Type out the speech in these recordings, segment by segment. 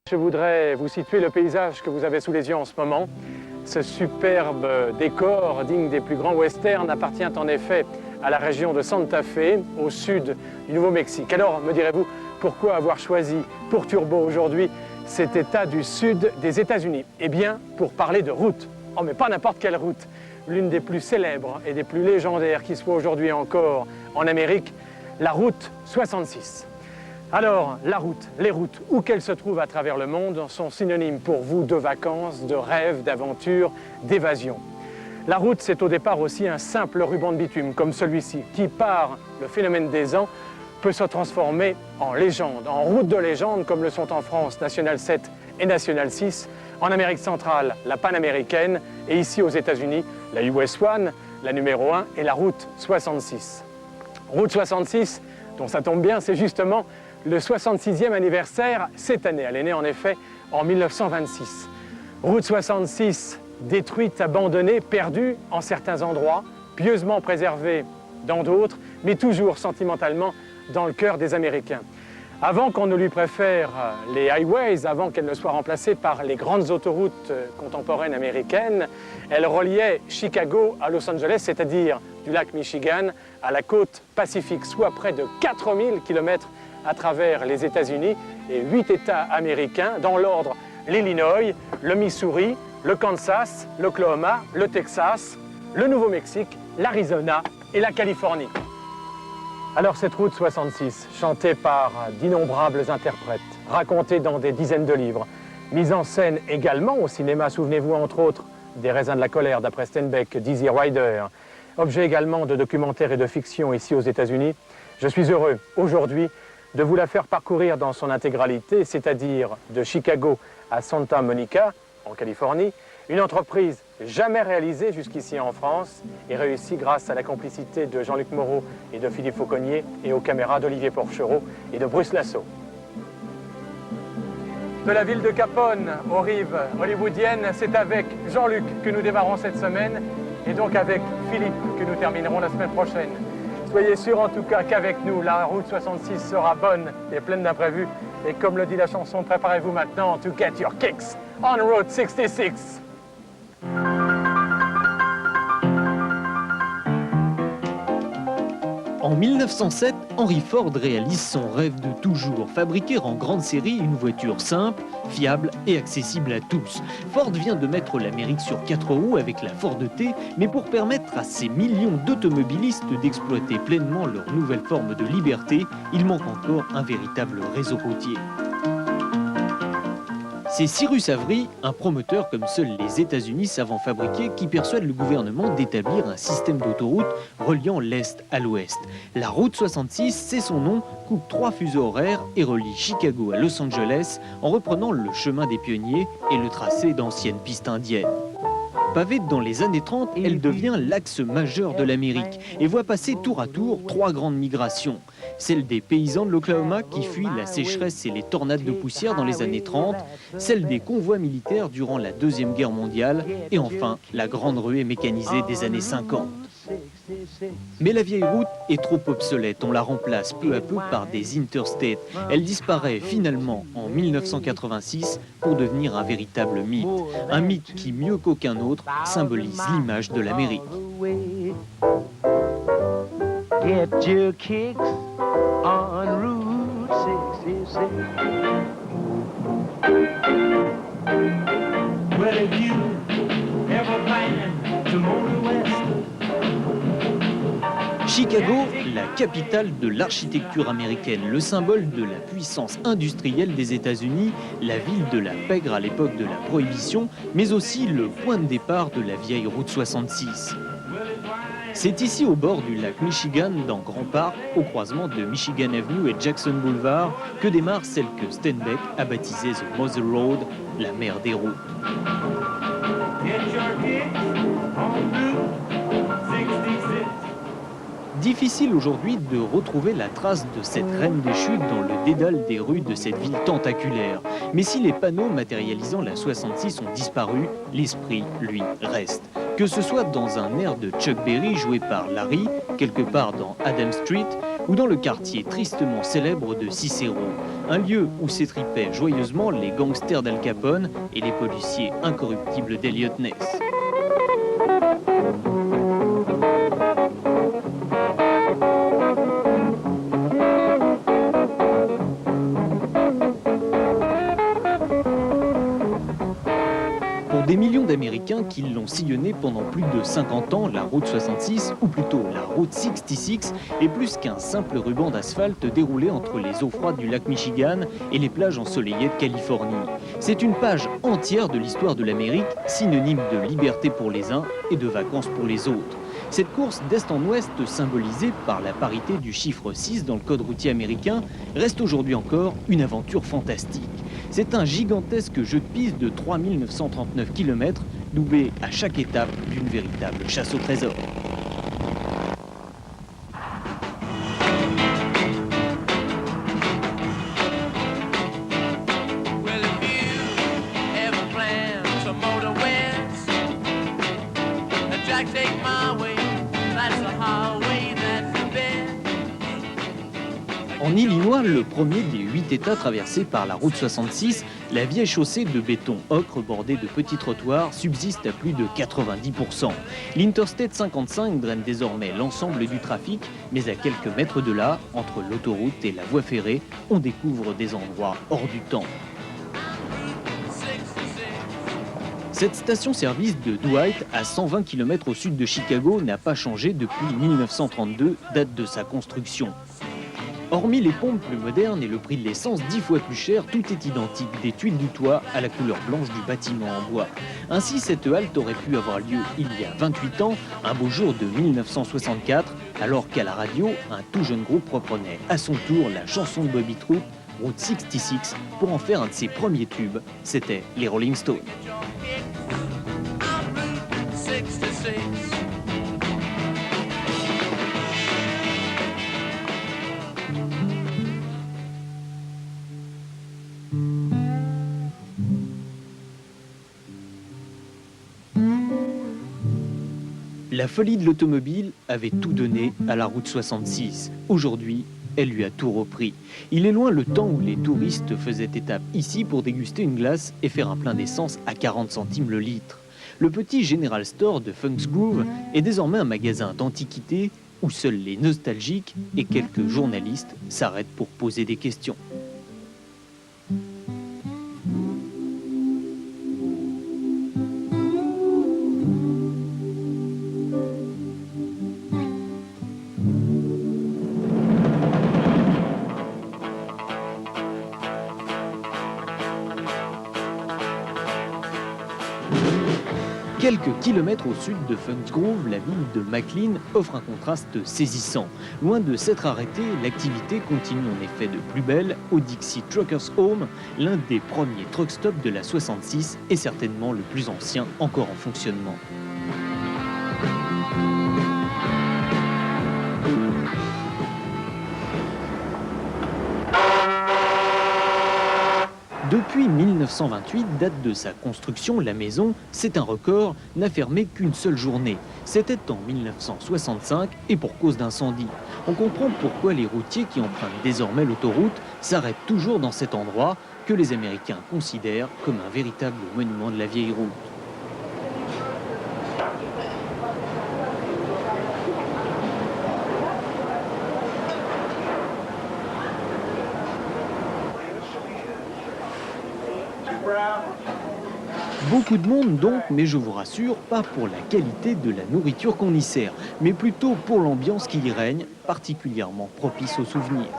Je voudrais vous situer le paysage que vous avez sous les yeux en ce moment. Ce superbe décor, digne des plus grands westerns, appartient en effet à la région de Santa Fe, au sud du Nouveau-Mexique. Alors, me direz-vous, pourquoi avoir choisi pour Turbo aujourd'hui cet état du sud des États-Unis? Eh bien, pour parler de route. Oh, mais pas n'importe quelle route. L'une des plus célèbres et des plus légendaires qui soit aujourd'hui encore en Amérique, la route 66. Alors, la route, les routes, où qu'elles se trouvent à travers le monde, sont synonymes pour vous de vacances, de rêves, d'aventures, d'évasion. La route, c'est au départ aussi un simple ruban de bitume, comme celui-ci, qui, par le phénomène des ans, peut se transformer en légende, en route de légende, comme le sont en France National 7 et National 6, en Amérique centrale, la panaméricaine, et ici aux États-Unis, la US 1, la numéro 1, et la route 66. Route 66, dont ça tombe bien, c'est justement le 66e anniversaire cette année. Elle est née en effet en 1926. Route 66, détruite, abandonnée, perdue en certains endroits, pieusement préservée dans d'autres, mais toujours sentimentalement dans le cœur des Américains. Avant qu'on ne lui préfère les highways, avant qu'elle ne soit remplacée par les grandes autoroutes contemporaines américaines, elle reliait Chicago à Los Angeles, c'est-à-dire du lac Michigan à la côte Pacifique, soit près de 4000 km à travers les États-Unis et 8 États américains, dans l'ordre l'Illinois, le Missouri, le Kansas, l'Oklahoma, le Texas, le Nouveau-Mexique, l'Arizona et la Californie. Alors cette route 66, chantée par d'innombrables interprètes, racontée dans des dizaines de livres, mise en scène également au cinéma, souvenez-vous entre autres des Raisins de la colère d'après Steinbeck, Dizzy Rider, objet également de documentaires et de fiction ici aux États-Unis, je suis heureux aujourd'hui de vous la faire parcourir dans son intégralité, c'est-à-dire de Chicago à Santa Monica, en Californie, une entreprise jamais réalisée jusqu'ici en France et réussie grâce à la complicité de Jean-Luc Moreau et de Philippe Fauconnier et aux caméras d'Olivier Porchereau et de Bruce Lasso. De la ville de Capone aux rives hollywoodiennes, c'est avec Jean-Luc que nous démarrons cette semaine et donc avec Philippe que nous terminerons la semaine prochaine. Soyez sûrs en tout cas qu'avec nous, la route 66 sera bonne et pleine d'imprévus. Et comme le dit la chanson, préparez-vous maintenant to get your kicks on Route 66. En 1907, Henry Ford réalise son rêve de toujours, fabriquer en grande série une voiture simple, fiable et accessible à tous. Ford vient de mettre l'Amérique sur 4 roues avec la Ford T, mais pour permettre à ces millions d'automobilistes d'exploiter pleinement leur nouvelle forme de liberté, il manque encore un véritable réseau routier. C'est Cyrus Avery, un promoteur comme seuls les États-Unis savent en fabriquer, qui persuade le gouvernement d'établir un système d'autoroutes reliant l'Est à l'Ouest. La route 66, c'est son nom, coupe 3 fuseaux horaires et relie Chicago à Los Angeles en reprenant le chemin des pionniers et le tracé d'anciennes pistes indiennes. Pavée dans les années 30, elle devient l'axe majeur de l'Amérique et voit passer tour à tour 3 grandes migrations. Celle des paysans de l'Oklahoma qui fuient la sécheresse et les tornades de poussière dans les années 30, celle des convois militaires durant la Deuxième Guerre mondiale et enfin la grande ruée mécanisée des années 50. Mais la vieille route est trop obsolète, on la remplace peu à peu par des interstates. Elle disparaît finalement en 1986 pour devenir un véritable mythe. Un mythe qui, mieux qu'aucun autre, symbolise l'image de l'Amérique. Get your kicks on Route 66. Well, if you ever plan to move west. Chicago, la capitale de l'architecture américaine, le symbole de la puissance industrielle des États-Unis, la ville de la pègre à l'époque de la Prohibition, mais aussi le point de départ de la vieille route 66. C'est ici, au bord du lac Michigan, dans Grand Park, au croisement de Michigan Avenue et Jackson Boulevard, que démarre celle que Steinbeck a baptisée The Mother Road, la mère des routes. Difficile aujourd'hui de retrouver la trace de cette reine des chutes dans le dédale des rues de cette ville tentaculaire. Mais si les panneaux matérialisant la 66 ont disparu, l'esprit, lui, reste. Que ce soit dans un air de Chuck Berry joué par Larry, quelque part dans Adam Street, ou dans le quartier tristement célèbre de Cicero. un lieu où s'étripaient joyeusement les gangsters d'Al Capone et les policiers incorruptibles d'Elliot Ness. Pour des millions d'Américains qui l'ont sillonné pendant plus de 50 ans, la route 66, ou plutôt la route 66, est plus qu'un simple ruban d'asphalte déroulé entre les eaux froides du lac Michigan et les plages ensoleillées de Californie. C'est une page entière de l'histoire de l'Amérique, synonyme de liberté pour les uns et de vacances pour les autres. Cette course d'est en ouest, symbolisée par la parité du chiffre 6 dans le code routier américain, reste aujourd'hui encore une aventure fantastique. C'est un gigantesque jeu de piste de 3939 km, doublé à chaque étape d'une véritable chasse au trésor. En Illinois, le premier des 8 États traversés par la route 66, la vieille chaussée de béton ocre bordée de petits trottoirs subsiste à plus de 90%. L'Interstate 55 draine désormais l'ensemble du trafic, mais à quelques mètres de là, entre l'autoroute et la voie ferrée, on découvre des endroits hors du temps. Cette station-service de Dwight, à 120 km au sud de Chicago, n'a pas changé depuis 1932, date de sa construction. Hormis les pompes plus modernes et le prix de l'essence 10 fois plus cher, tout est identique, des tuiles du toit à la couleur blanche du bâtiment en bois. Ainsi, cette halte aurait pu avoir lieu il y a 28 ans, un beau jour de 1964, alors qu'à la radio, un tout jeune groupe reprenait à son tour la chanson de Bobby Troup, Route 66, pour en faire un de ses premiers tubes. C'était les Rolling Stones. La folie de l'automobile avait tout donné à la route 66. Aujourd'hui, elle lui a tout repris. Il est loin le temps où les touristes faisaient étape ici pour déguster une glace et faire un plein d'essence à 40 centimes le litre. Le petit General Store de Funk's Groove est désormais un magasin d'antiquités où seuls les nostalgiques et quelques journalistes s'arrêtent pour poser des questions. Quelques kilomètres au sud de Funk's Groove, la ville de McLean offre un contraste saisissant. Loin de s'être arrêtée, l'activité continue en effet de plus belle au Dixie Truckers Home, l'un des premiers truck stops de la 66 et certainement le plus ancien encore en fonctionnement. Depuis 1928, date de sa construction, la maison, c'est un record, n'a fermé qu'une seule journée. C'était en 1965 et pour cause d'incendie. On comprend pourquoi les routiers qui empruntent désormais l'autoroute s'arrêtent toujours dans cet endroit que les Américains considèrent comme un véritable monument de la vieille route. Beaucoup de monde donc, mais je vous rassure, pas pour la qualité de la nourriture qu'on y sert, mais plutôt pour l'ambiance qui y règne, particulièrement propice aux souvenirs.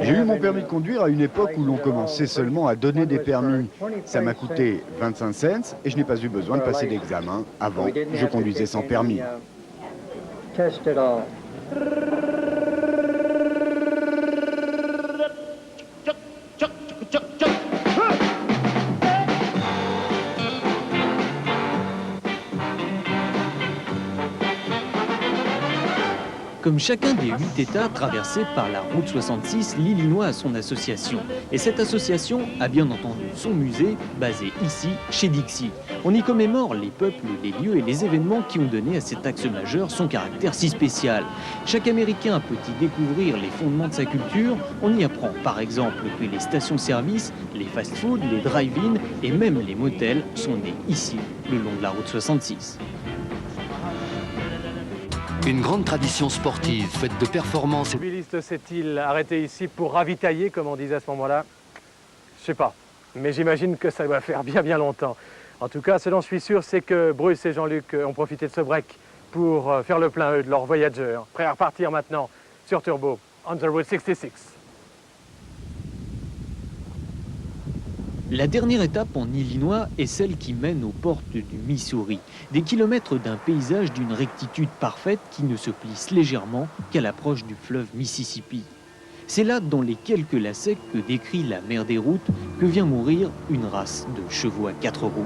J'ai eu mon permis de conduire à une époque où l'on commençait seulement à donner des permis. Ça m'a coûté 25 cents et je n'ai pas eu besoin de passer d'examen. Avant, je conduisais sans permis. Comme chacun des 8 États traversés par la route 66, l'Illinois a son association. Et cette association a bien entendu son musée, basé ici, chez Dixie. On y commémore les peuples, les lieux et les événements qui ont donné à cet axe majeur son caractère si spécial. Chaque Américain peut y découvrir les fondements de sa culture. On y apprend par exemple que les stations-service, les fast-foods, les drive-in et même les motels sont nés ici, le long de la route 66. Une grande tradition sportive faite de performances. L'automobiliste s'est-il arrêté ici pour ravitailler, comme on disait à ce moment-là? Je sais pas, mais j'imagine que ça doit faire bien longtemps. En tout cas, ce dont je suis sûr, c'est que Bruce et Jean-Luc ont profité de ce break pour faire le plein, eux, de leur Voyager. Prêts à repartir maintenant sur Turbo, on the Route 66. La dernière étape en Illinois est celle qui mène aux portes du Missouri. Des kilomètres d'un paysage d'une rectitude parfaite qui ne se plisse légèrement qu'à l'approche du fleuve Mississippi. C'est là, dans les quelques lacets que décrit la mère des routes, que vient mourir une race de chevaux à 4 roues.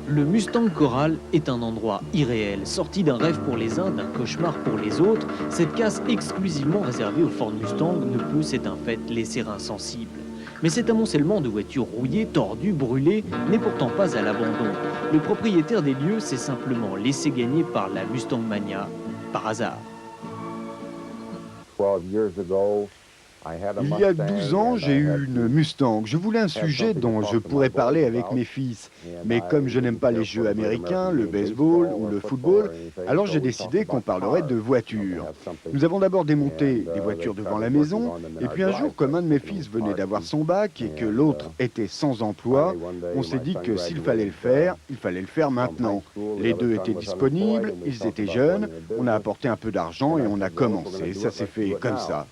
Le Mustang Corral est un endroit irréel, sorti d'un rêve pour les uns, d'un cauchemar pour les autres. Cette casse exclusivement réservée aux Ford Mustang ne peut, c'est un fait, laisser insensible. Mais cet amoncellement de voitures rouillées, tordues, brûlées n'est pourtant pas à l'abandon. Le propriétaire des lieux s'est simplement laissé gagner par la Mustang Mania, par hasard. Il y a 12 ans, j'ai eu une Mustang. Je voulais un sujet dont je pourrais parler avec mes fils. Mais comme je n'aime pas les jeux américains, le baseball ou le football, alors j'ai décidé qu'on parlerait de voitures. Nous avons d'abord démonté des voitures devant la maison, et puis un jour, comme un de mes fils venait d'avoir son bac et que l'autre était sans emploi, on s'est dit que s'il fallait le faire, il fallait le faire maintenant. Les deux étaient disponibles, ils étaient jeunes, on a apporté un peu d'argent et on a commencé. Ça s'est fait comme ça.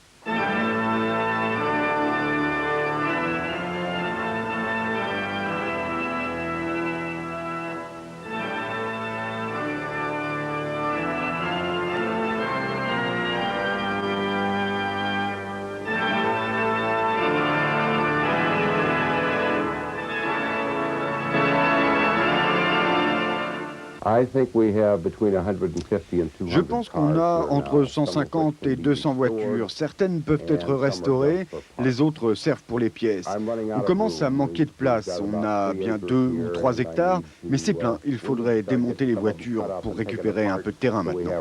Je pense qu'on a entre 150 et 200 voitures. Certaines peuvent être restaurées, les autres servent pour les pièces. On commence à manquer de place. On a bien 2 ou 3 hectares, mais c'est plein. Il faudrait démonter les voitures pour récupérer un peu de terrain maintenant.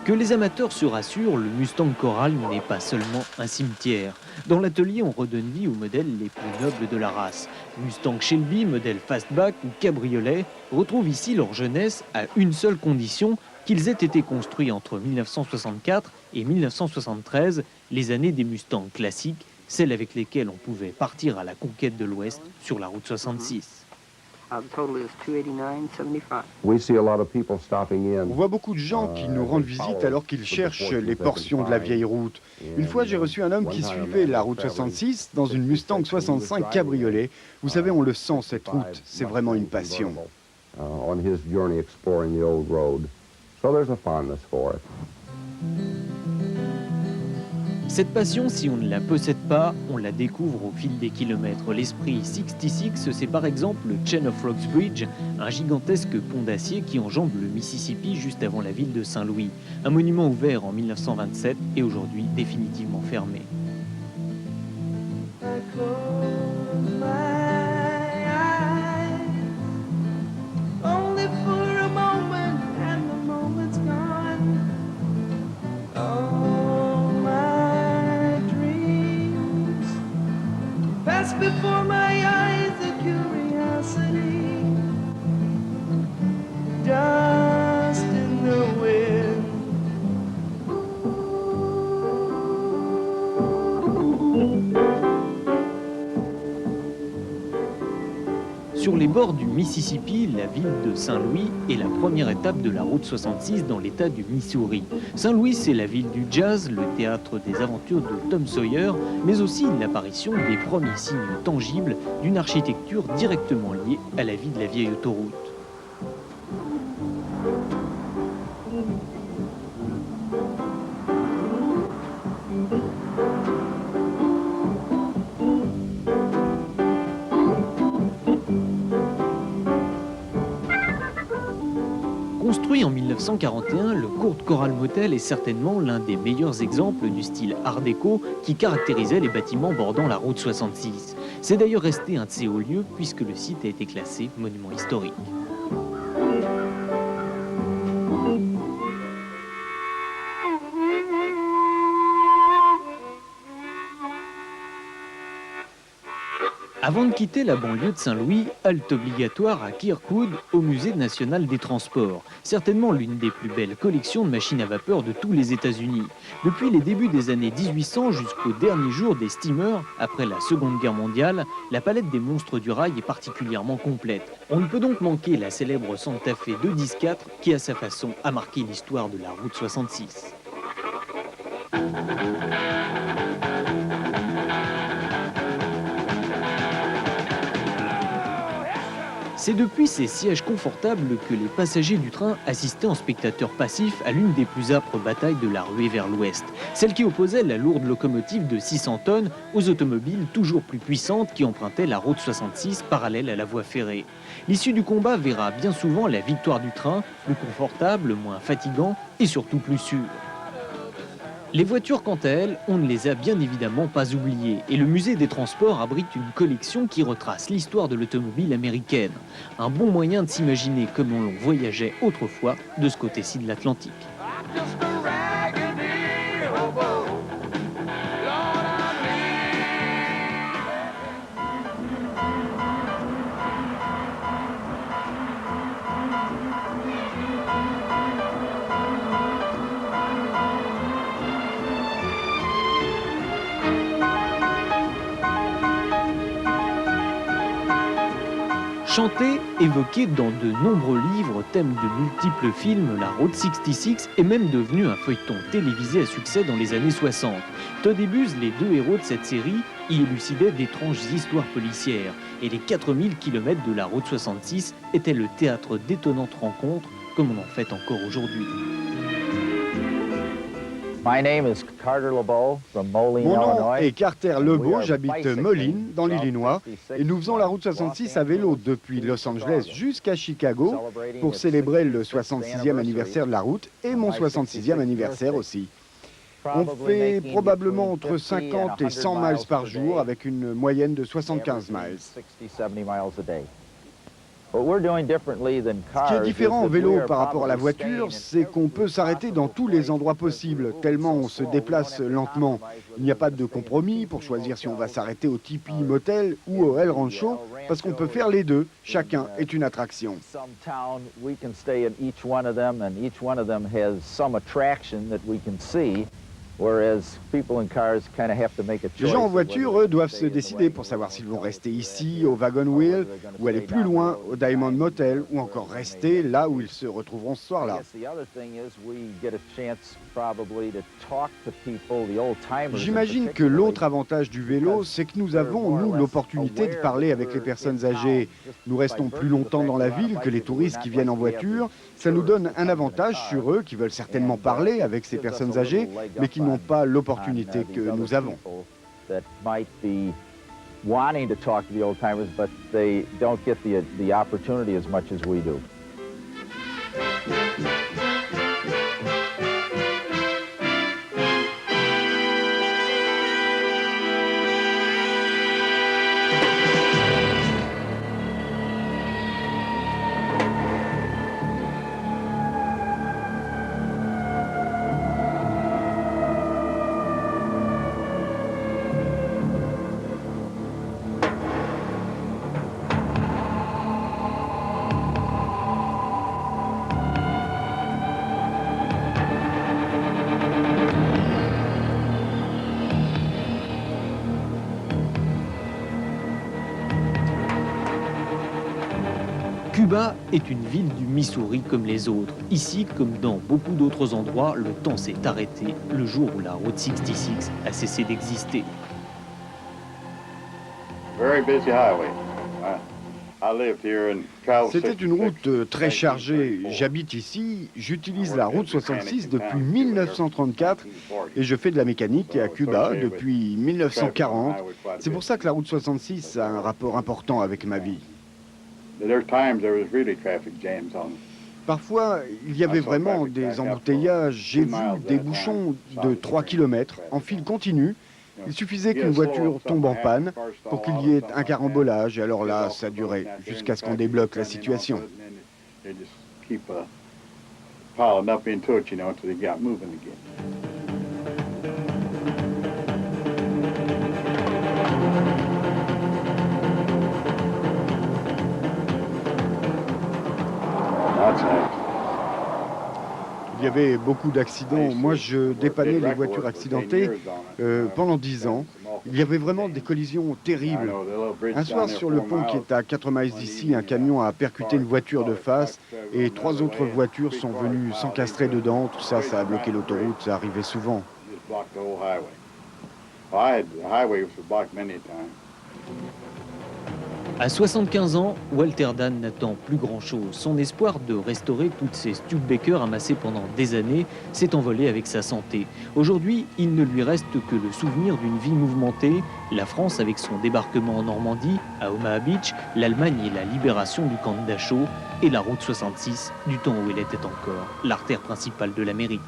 Que les amateurs se rassurent, le Mustang Corral n'est pas seulement un cimetière. Dans l'atelier, on redonne vie aux modèles les plus nobles de la race. Mustang Shelby, modèle fastback ou cabriolet, retrouvent ici leur jeunesse à une seule condition, qu'ils aient été construits entre 1964 et 1973, les années des Mustangs classiques, celles avec lesquelles on pouvait partir à la conquête de l'Ouest sur la route 66. On voit beaucoup de gens qui nous rendent visite alors qu'ils cherchent les portions de la vieille route. Une fois, j'ai reçu un homme qui suivait la route 66 dans une Mustang 65 cabriolet. Vous savez, on le sent, cette route. C'est vraiment une passion. Cette passion, si on ne la possède pas, on la découvre au fil des kilomètres. L'esprit 66, c'est par exemple le Chain of Rocks Bridge, un gigantesque pont d'acier qui enjambe le Mississippi juste avant la ville de Saint-Louis. Un monument ouvert en 1927 et aujourd'hui définitivement fermé. Before my eyes, the curiosity, dust in the wind. Sur les bords du Mississippi, la ville de Saint-Louis est la première étape de la route 66 dans l'état du Missouri. Saint-Louis, c'est la ville du jazz, le théâtre des aventures de Tom Sawyer, mais aussi l'apparition des premiers signes tangibles d'une architecture directement liée à la vie de la vieille autoroute. Construit en 1941, le Court Coral Motel est certainement l'un des meilleurs exemples du style Art déco qui caractérisait les bâtiments bordant la route 66. C'est d'ailleurs resté un de ses hauts lieux puisque le site a été classé monument historique. Avant de quitter la banlieue de Saint-Louis, halte obligatoire à Kirkwood, au Musée national des transports. Certainement l'une des plus belles collections de machines à vapeur de tous les États-Unis. Depuis les débuts des années 1800 jusqu'au dernier jour des steamers, après la Seconde Guerre mondiale, la palette des monstres du rail est particulièrement complète. On ne peut donc manquer la célèbre Santa Fe 210-4 qui, à sa façon, a marqué l'histoire de la route 66. C'est depuis ces sièges confortables que les passagers du train assistaient en spectateurs passifs à l'une des plus âpres batailles de la ruée vers l'ouest, celle qui opposait la lourde locomotive de 600 tonnes aux automobiles toujours plus puissantes qui empruntaient la route 66 parallèle à la voie ferrée. L'issue du combat verra bien souvent la victoire du train, plus confortable, moins fatigant et surtout plus sûr. Les voitures, quant à elles, on ne les a bien évidemment pas oubliées et le musée des transports abrite une collection qui retrace l'histoire de l'automobile américaine. Un bon moyen de s'imaginer comment l'on voyageait autrefois de ce côté-ci de l'Atlantique. Chanté, évoqué dans de nombreux livres, thème de multiples films, la Route 66 est même devenue un feuilleton télévisé à succès dans les années 60. Todd et Buzz, les deux héros de cette série, y élucidaient d'étranges histoires policières. Et les 4000 km de la Route 66 étaient le théâtre d'étonnantes rencontres, comme on en fait encore aujourd'hui. Mon nom est Carter Lebeau, j'habite Moline, dans l'Illinois, et nous faisons la route 66 à vélo depuis Los Angeles jusqu'à Chicago pour célébrer le 66e anniversaire de la route et mon 66e anniversaire aussi. On fait probablement entre 50 et 100 miles par jour avec une moyenne de 75 miles. Ce qui est différent en vélo par rapport à la voiture, c'est qu'on peut s'arrêter dans tous les endroits possibles, tellement on se déplace lentement. Il n'y a pas de compromis pour choisir si on va s'arrêter au Tipi Motel ou au El Rancho, parce qu'on peut faire les deux. Chacun est une attraction. Les gens en voiture, eux, doivent se décider pour savoir s'ils vont rester ici, au Wagon Wheel, ou aller plus loin, au Diamond Motel, ou encore rester là où ils se retrouveront ce soir-là. J'imagine que l'autre avantage du vélo, c'est que nous avons, nous, l'opportunité de parler avec les personnes âgées. Nous restons plus longtemps dans la ville que les touristes qui viennent en voiture. Ça nous donne un avantage sur eux qui veulent certainement parler avec ces personnes âgées, mais qui n'ont pas l'opportunité que nous avons. Cuba est une ville du Missouri comme les autres. Ici, comme dans beaucoup d'autres endroits, le temps s'est arrêté le jour où la route 66 a cessé d'exister. C'était une route très chargée. J'habite ici, j'utilise la route 66 depuis 1934 et je fais de la mécanique à Cuba depuis 1940. C'est pour ça que la route 66 a un rapport important avec ma vie. Parfois, il y avait vraiment des embouteillages. J'ai vu des bouchons de 3 km en fil continu. Il suffisait qu'une voiture tombe en panne pour qu'il y ait un carambolage. Et alors là, ça durait jusqu'à ce qu'on débloque la situation. Il y avait beaucoup d'accidents. Moi, je dépannais les voitures accidentées pendant 10 ans. Il y avait vraiment des collisions terribles. Un soir, sur le pont qui est à 4 miles d'ici, un camion a percuté une voiture de face et 3 autres voitures sont venues s'encastrer dedans. Tout ça, ça a bloqué l'autoroute. Ça arrivait souvent. À 75 ans, Walter Dan n'attend plus grand-chose. Son espoir de restaurer toutes ces Studebaker amassées pendant des années s'est envolé avec sa santé. Aujourd'hui, il ne lui reste que le souvenir d'une vie mouvementée, la France avec son débarquement en Normandie, à Omaha Beach, l'Allemagne et la libération du camp de Dachau, et la route 66, du temps où elle était encore l'artère principale de l'Amérique.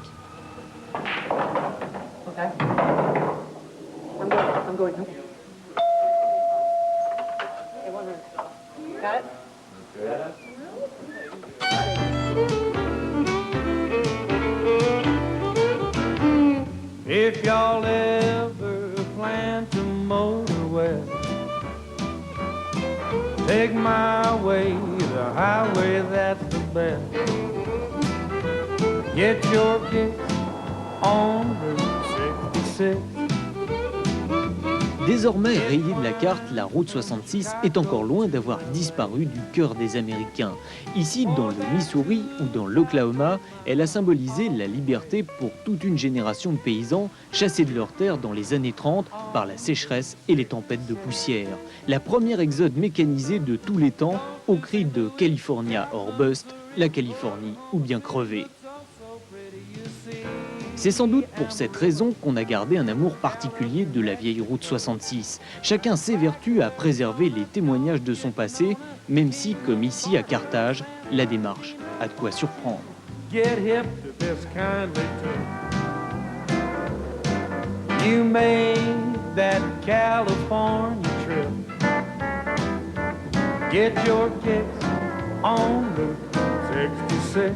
Got it? If y'all ever plan to motor west, take my way, the highway that's the best. Get your kicks on Route 66. Désormais rayée de la carte, la route 66 est encore loin d'avoir disparu du cœur des Américains. Ici, dans le Missouri ou dans l'Oklahoma, elle a symbolisé la liberté pour toute une génération de paysans chassés de leurs terres dans les années 30 par la sécheresse et les tempêtes de poussière. La première exode mécanisée de tous les temps au cri de California or bust, la Californie ou bien crever. C'est sans doute pour cette raison qu'on a gardé un amour particulier de la vieille route 66. Chacun s'évertue à préserver les témoignages de son passé, même si, comme ici à Carthage, la démarche a de quoi surprendre. Get hip to this kindly tune. You made that California trip. Get your kicks on Route 66.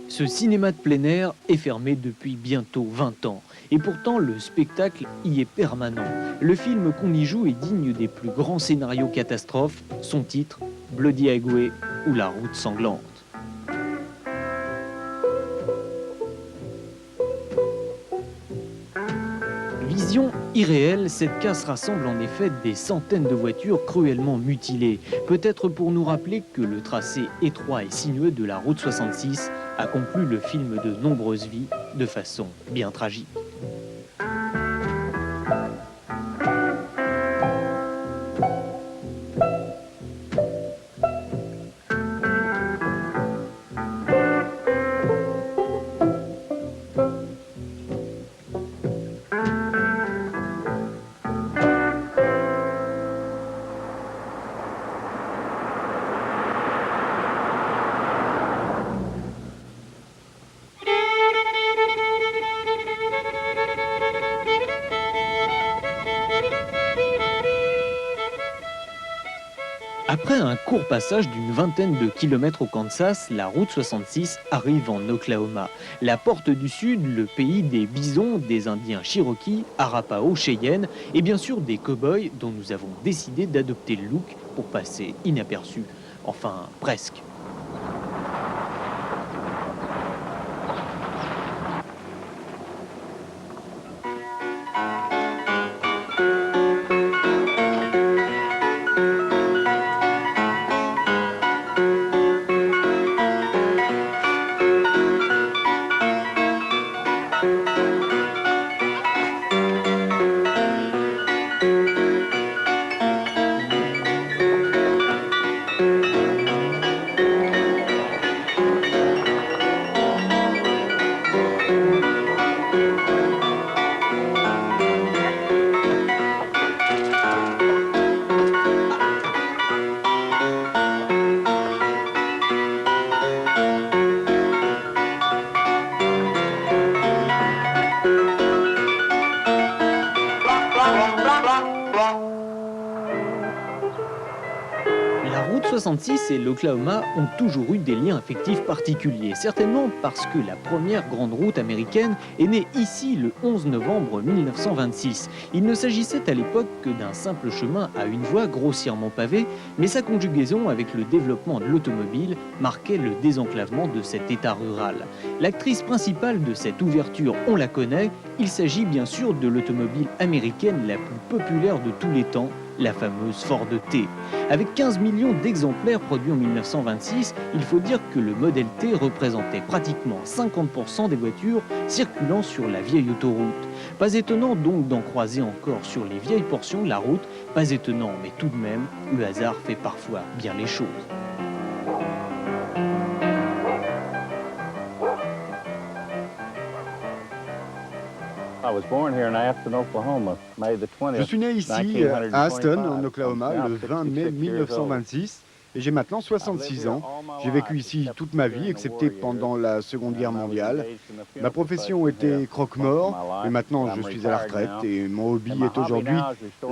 Ce cinéma de plein air est fermé depuis bientôt 20 ans. Et pourtant, le spectacle y est permanent. Le film qu'on y joue est digne des plus grands scénarios catastrophes. Son titre, Bloody Highway ou La route sanglante. Vision irréelle, cette casse rassemble en effet des centaines de voitures cruellement mutilées. Peut-être pour nous rappeler que le tracé étroit et sinueux de la route 66 a conclu le film de nombreuses vies de façon bien tragique. Après un court passage d'une vingtaine de kilomètres au Kansas, la route 66 arrive en Oklahoma. La porte du Sud, le pays des bisons, des Indiens Cherokee, Arapaho, Cheyenne et bien sûr des cow-boys dont nous avons décidé d'adopter le look pour passer inaperçu. Enfin, presque. route 66 et l'Oklahoma ont toujours eu des liens affectifs particuliers, certainement parce que la première grande route américaine est née ici le 11 novembre 1926. Il ne s'agissait à l'époque que d'un simple chemin à une voie grossièrement pavée, mais sa conjugaison avec le développement de l'automobile marquait le désenclavement de cet état rural. L'actrice principale de cette ouverture, on la connaît, il s'agit bien sûr de l'automobile américaine la plus populaire de tous les temps, la fameuse Ford T. Avec 15 millions d'exemplaires produits en 1926, il faut dire que le modèle T représentait pratiquement 50% des voitures circulant sur la vieille autoroute. Pas étonnant donc d'en croiser encore sur les vieilles portions de la route, pas étonnant mais tout de même, le hasard fait parfois bien les choses. Je suis né ici, à Aston, en Oklahoma, le 20 mai 1926, et j'ai maintenant 66 ans. J'ai vécu ici toute ma vie, excepté pendant la Seconde Guerre mondiale. Ma profession était croque-mort, et maintenant je suis à la retraite, et mon hobby est aujourd'hui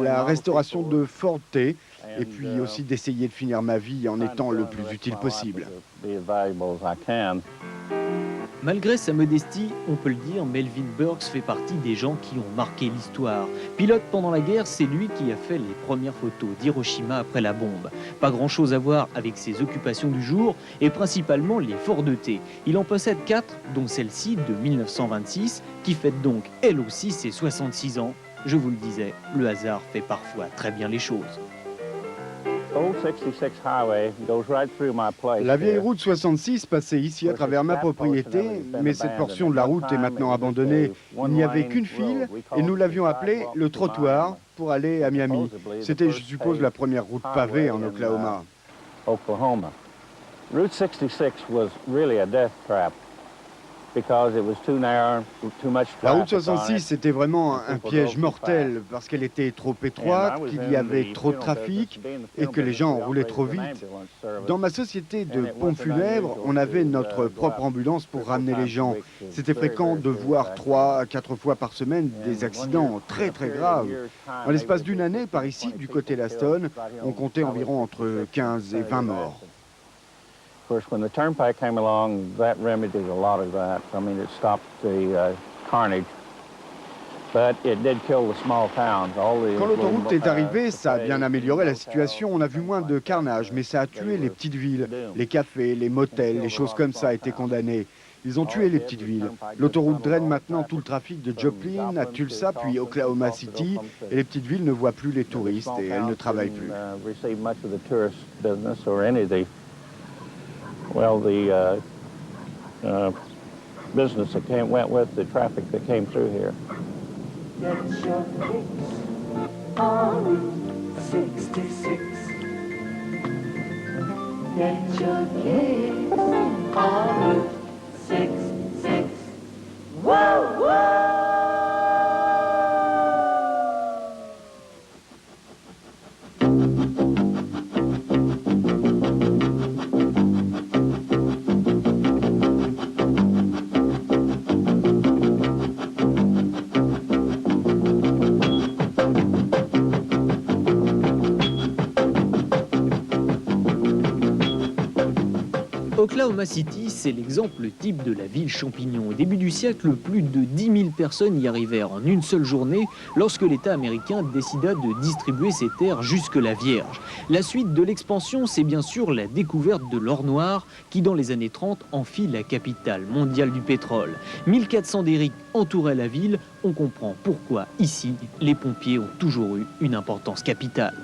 la restauration de Ford T, et puis aussi d'essayer de finir ma vie en étant le plus utile possible. Malgré sa modestie, on peut le dire, Melvin Burks fait partie des gens qui ont marqué l'histoire. Pilote pendant la guerre, c'est lui qui a fait les premières photos d'Hiroshima après la bombe. Pas grand-chose à voir avec ses occupations du jour, et principalement les Ford T. Il en possède 4, dont celle-ci de 1926, qui fête donc elle aussi ses 66 ans. Je vous le disais, le hasard fait parfois très bien les choses. La vieille route 66 passait ici à travers ma propriété, mais cette portion de la route est maintenant abandonnée. Il n'y avait qu'une file et nous l'avions appelée le trottoir pour aller à Miami. C'était, je suppose, la première route pavée en Oklahoma. Route 66 was really a death trap. La route 66 était vraiment un piège mortel parce qu'elle était trop étroite, qu'il y avait trop de trafic et que les gens roulaient trop vite. Dans ma société de pompes funèbres, on avait notre propre ambulance pour ramener les gens. C'était fréquent de voir 3 à 4 fois par semaine des accidents très très graves. En l'espace d'une année, par ici, du côté d'Aston, on comptait environ entre 15 et 20 morts. Of course, when the turnpike came along, that remedied a lot of that. I mean, it stopped the carnage, but it did kill the small towns. Quand l'autoroute est arrivée, ça a bien amélioré la situation. On a vu moins de carnage, mais ça a tué les petites villes. Les cafés, les motels, les choses comme ça étaient condamnées. Ils ont tué les petites villes. L'autoroute draine maintenant tout le trafic de Joplin à Tulsa, puis Oklahoma City, et les petites villes ne voient plus les touristes et elles ne travaillent plus. Well, the business that went with the traffic that came through here. Get your kicks on Route 66. Get your kicks on Route 66. Whoa, whoa! Oklahoma City, c'est l'exemple type de la ville champignon. Au début du siècle, plus de 10 000 personnes y arrivèrent en une seule journée lorsque l'État américain décida de distribuer ses terres jusque-là vierges. La suite de l'expansion, c'est bien sûr la découverte de l'or noir qui, dans les années 30, en fit la capitale mondiale du pétrole. 1400 derricks entouraient la ville. On comprend pourquoi, ici, les pompiers ont toujours eu une importance capitale.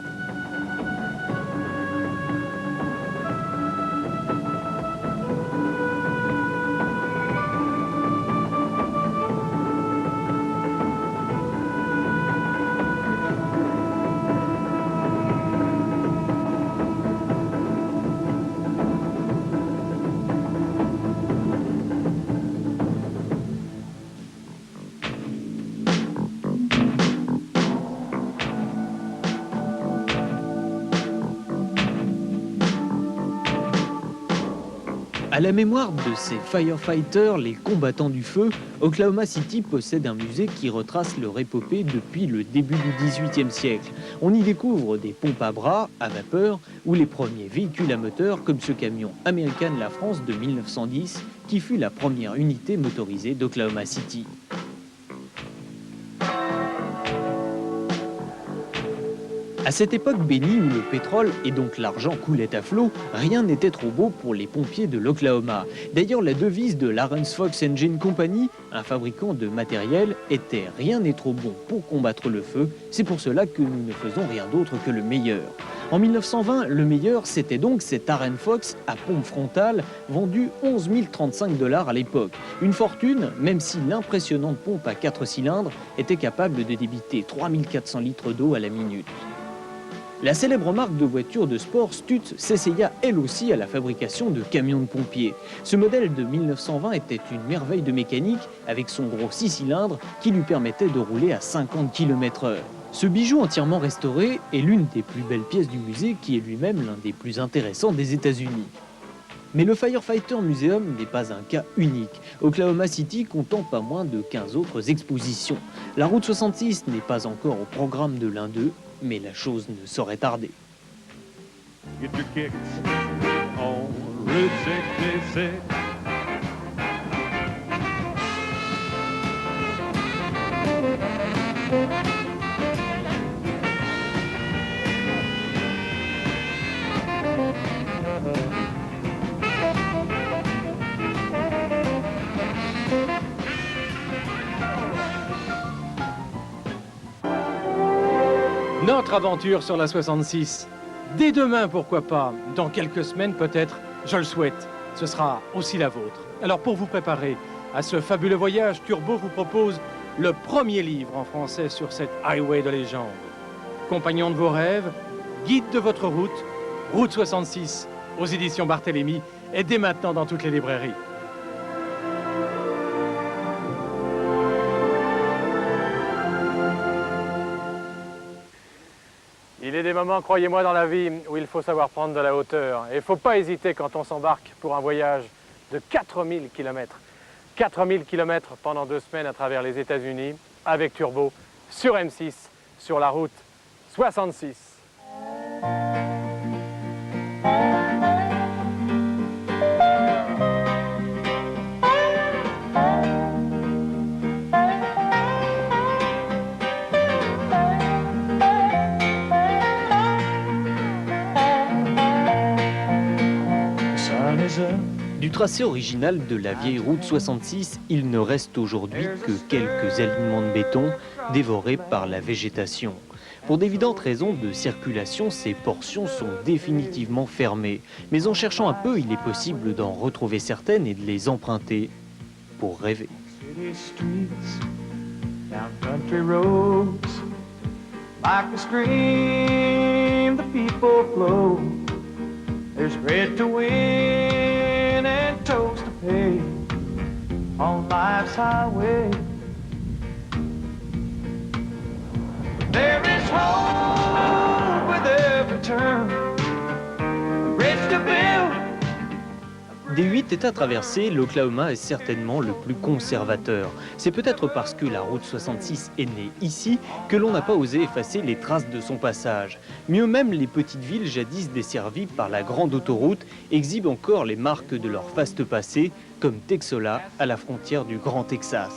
À la mémoire de ces firefighters, les combattants du feu, Oklahoma City possède un musée qui retrace leur épopée depuis le début du XVIIIe siècle. On y découvre des pompes à bras, à vapeur, ou les premiers véhicules à moteur comme ce camion American La France de 1910 qui fut la première unité motorisée d'Oklahoma City. À cette époque bénie où le pétrole et donc l'argent coulaient à flot, rien n'était trop beau pour les pompiers de l'Oklahoma. D'ailleurs, la devise de Lawrence Fox Engine Company, un fabricant de matériel, était « Rien n'est trop bon pour combattre le feu, c'est pour cela que nous ne faisons rien d'autre que le meilleur ». En 1920, le meilleur, c'était donc cet Aren Fox à pompe frontale, vendu 11 035 $ à l'époque. Une fortune, même si l'impressionnante pompe à 4 cylindres était capable de débiter 3400 litres d'eau à la minute. La célèbre marque de voitures de sport Stutz s'essaya elle aussi à la fabrication de camions de pompiers. Ce modèle de 1920 était une merveille de mécanique avec son gros 6 cylindres qui lui permettait de rouler à 50 km/h. Ce bijou entièrement restauré est l'une des plus belles pièces du musée qui est lui-même l'un des plus intéressants des États-Unis. Mais le Firefighter Museum n'est pas un cas unique. Oklahoma City comptant pas moins de 15 autres expositions. La route 66 n'est pas encore au programme de l'un d'eux, mais la chose ne saurait tarder. Get your kicks on Route 66. Notre aventure sur la 66. Dès demain, pourquoi pas, dans quelques semaines peut-être, je le souhaite, ce sera aussi la vôtre. Alors pour vous préparer à ce fabuleux voyage, Turbo vous propose le premier livre en français sur cette highway de légende. Compagnon de vos rêves, guide de votre route, Route 66, aux éditions Barthélemy, et dès maintenant dans toutes les librairies. Il est des moments, croyez-moi, dans la vie où il faut savoir prendre de la hauteur. Et il ne faut pas hésiter quand on s'embarque pour un voyage de 4000 km. 4000 km pendant 2 semaines à travers les États-Unis, avec Turbo, sur M6, sur la route 66. Du tracé original de la vieille route 66, il ne reste aujourd'hui que quelques alignements de béton dévorés par la végétation. Pour d'évidentes raisons de circulation, ces portions sont définitivement fermées. Mais en cherchant un peu, il est possible d'en retrouver certaines et de les emprunter pour rêver. City streets, down country roads, like a stream, the people flow. There's bread to win and toast to pay on life's highway. There is hope with every turn, a bridge to build. Des 8 États traversés, l'Oklahoma est certainement le plus conservateur. C'est peut-être parce que la route 66 est née ici que l'on n'a pas osé effacer les traces de son passage. Mieux même, les petites villes jadis desservies par la grande autoroute exhibent encore les marques de leur faste passé, comme Texola à la frontière du Grand Texas.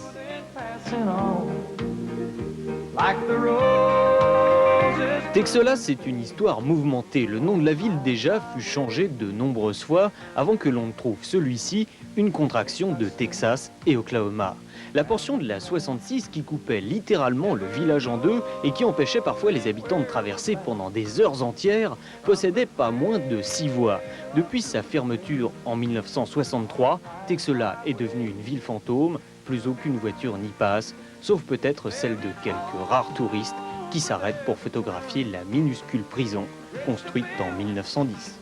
Texola, c'est une histoire mouvementée. Le nom de la ville déjà fut changé de nombreuses fois avant que l'on ne trouve celui-ci, une contraction de Texas et Oklahoma. La portion de la 66 qui coupait littéralement le village en deux et qui empêchait parfois les habitants de traverser pendant des heures entières possédait pas moins de 6 voies. Depuis sa fermeture en 1963, Texola est devenue une ville fantôme, plus aucune voiture n'y passe, sauf peut-être celle de quelques rares touristes qui s'arrêtent pour photographier la minuscule prison construite en 1910.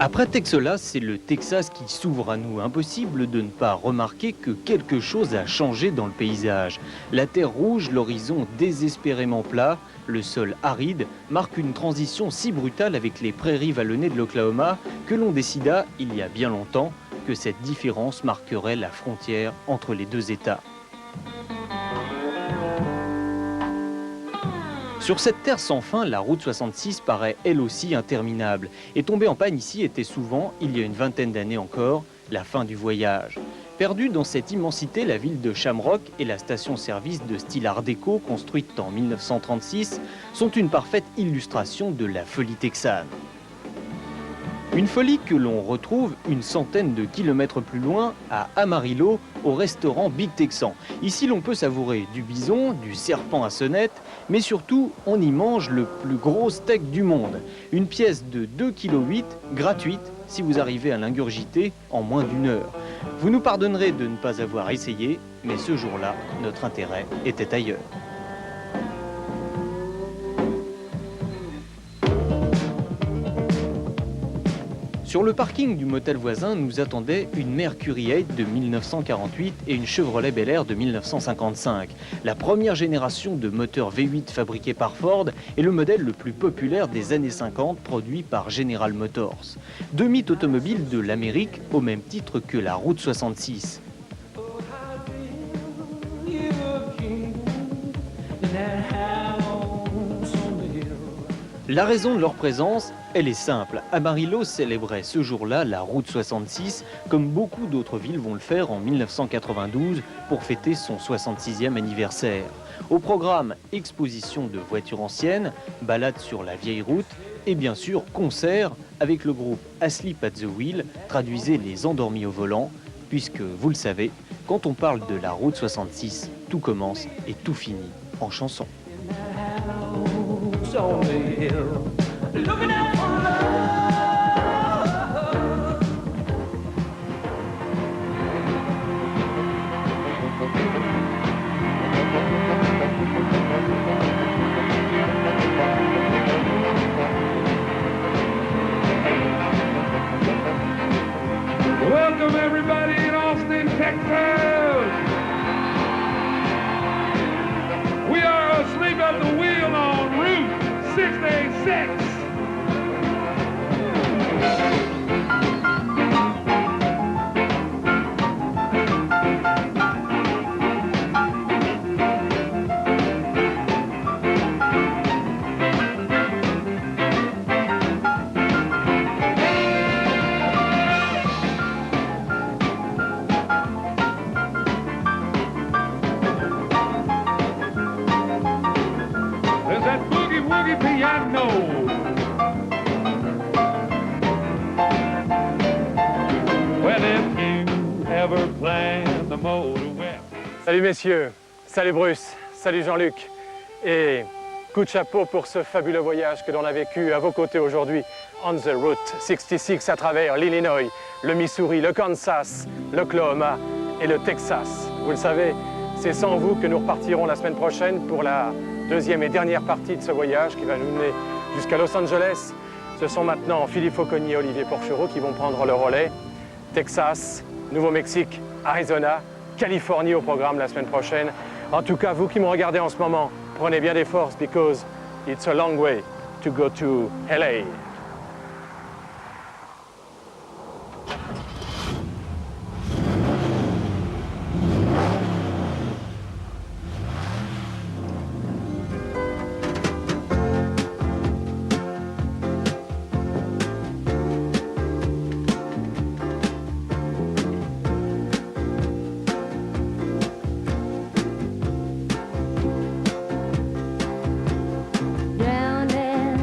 Après Texas, c'est le Texas qui s'ouvre à nous. Impossible de ne pas remarquer que quelque chose a changé dans le paysage. La terre rouge, l'horizon désespérément plat, le sol aride, marquent une transition si brutale avec les prairies vallonnées de l'Oklahoma que l'on décida, il y a bien longtemps, que cette différence marquerait la frontière entre les deux États. Sur cette terre sans fin, la route 66 paraît elle aussi interminable. Et tomber en panne ici était souvent, il y a une vingtaine d'années encore, la fin du voyage. Perdue dans cette immensité, la ville de Shamrock et la station-service de style Art déco, construite en 1936, sont une parfaite illustration de la folie texane. Une folie que l'on retrouve une centaine de kilomètres plus loin, à Amarillo, au restaurant Big Texan. Ici, l'on peut savourer du bison, du serpent à sonnette, mais surtout, on y mange le plus gros steak du monde. Une pièce de 2,8 kg, gratuite, si vous arrivez à l'ingurgiter en moins d'une heure. Vous nous pardonnerez de ne pas avoir essayé, mais ce jour-là, notre intérêt était ailleurs. Sur le parking du motel voisin nous attendait une Mercury 8 de 1948 et une Chevrolet Bel Air de 1955. La première génération de moteurs V8 fabriqués par Ford est le modèle le plus populaire des années 50 produit par General Motors. Deux mythes automobiles de l'Amérique au même titre que la route 66. La raison de leur présence, elle est simple. Amarillo célébrait ce jour-là la route 66, comme beaucoup d'autres villes vont le faire en 1992 pour fêter son 66e anniversaire. Au programme, exposition de voitures anciennes, balade sur la vieille route et bien sûr concert avec le groupe Asleep at the Wheel, traduisez les endormis au volant, puisque vous le savez, quand on parle de la route 66, tout commence et tout finit en chanson. On the hill, looking out for love. Welcome everybody in Austin, Texas. We are asleep at the wheel on Route 66. There's that boogie woogie piano. Well, if you ever plan the motor west. Salut messieurs, salut Bruce, salut Jean-Luc. Et coup de chapeau pour ce fabuleux voyage que l'on a vécu à vos côtés aujourd'hui. On the Route 66 à travers l'Illinois, le Missouri, le Kansas, l'Oklahoma et le Texas. Vous le savez, c'est sans vous que nous repartirons la semaine prochaine pour la deuxième et dernière partie de ce voyage qui va nous mener jusqu'à Los Angeles. Ce sont maintenant Philippe Fauconnier et Olivier Porchereau qui vont prendre le relais. Texas, Nouveau-Mexique, Arizona, Californie au programme la semaine prochaine. En tout cas, vous qui me regardez en ce moment, prenez bien des forces because it's a long way to go to LA. Drowning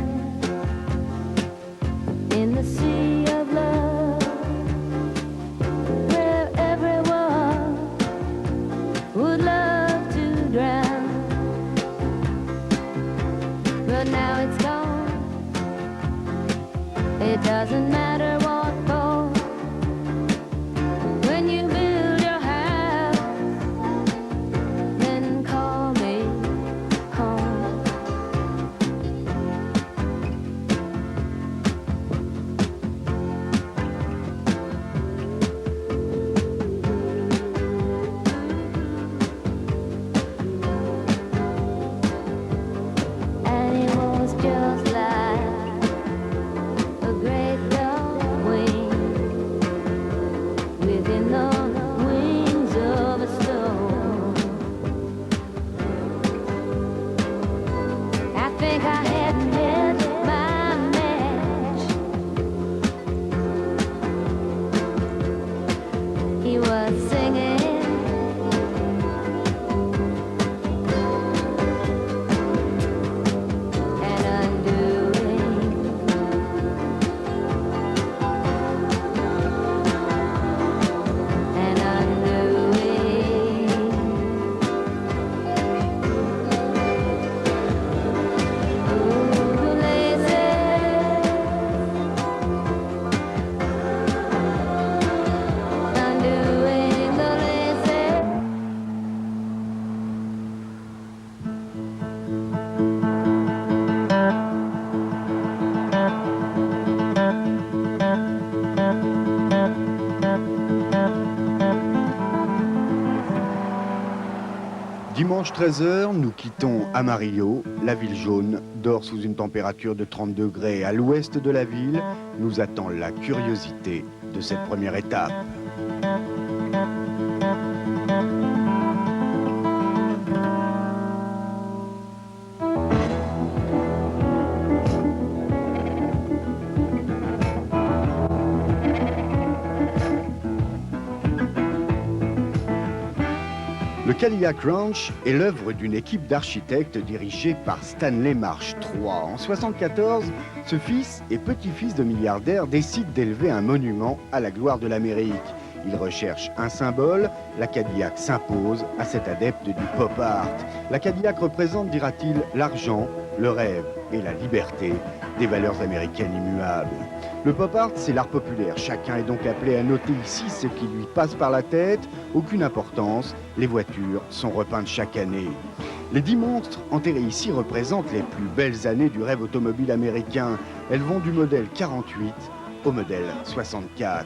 13 h, nous quittons Amarillo. La ville jaune dort sous une température de 30 degrés. À l'ouest de la ville, nous attend la curiosité de cette première étape. Le Cadillac Ranch est l'œuvre d'une équipe d'architectes dirigée par Stanley Marsh III. En 1974, ce fils et petit-fils de milliardaire décide d'élever un monument à la gloire de l'Amérique. Il recherche un symbole, la Cadillac s'impose à cet adepte du pop art. La Cadillac représente, dira-t-il, l'argent, le rêve et la liberté, des valeurs américaines immuables. Le pop art, c'est l'art populaire. Chacun est donc appelé à noter ici ce qui lui passe par la tête. Aucune importance, les voitures sont repeintes chaque année. Les 10 monstres enterrés ici représentent les plus belles années du rêve automobile américain. Elles vont du modèle 48 au modèle 64.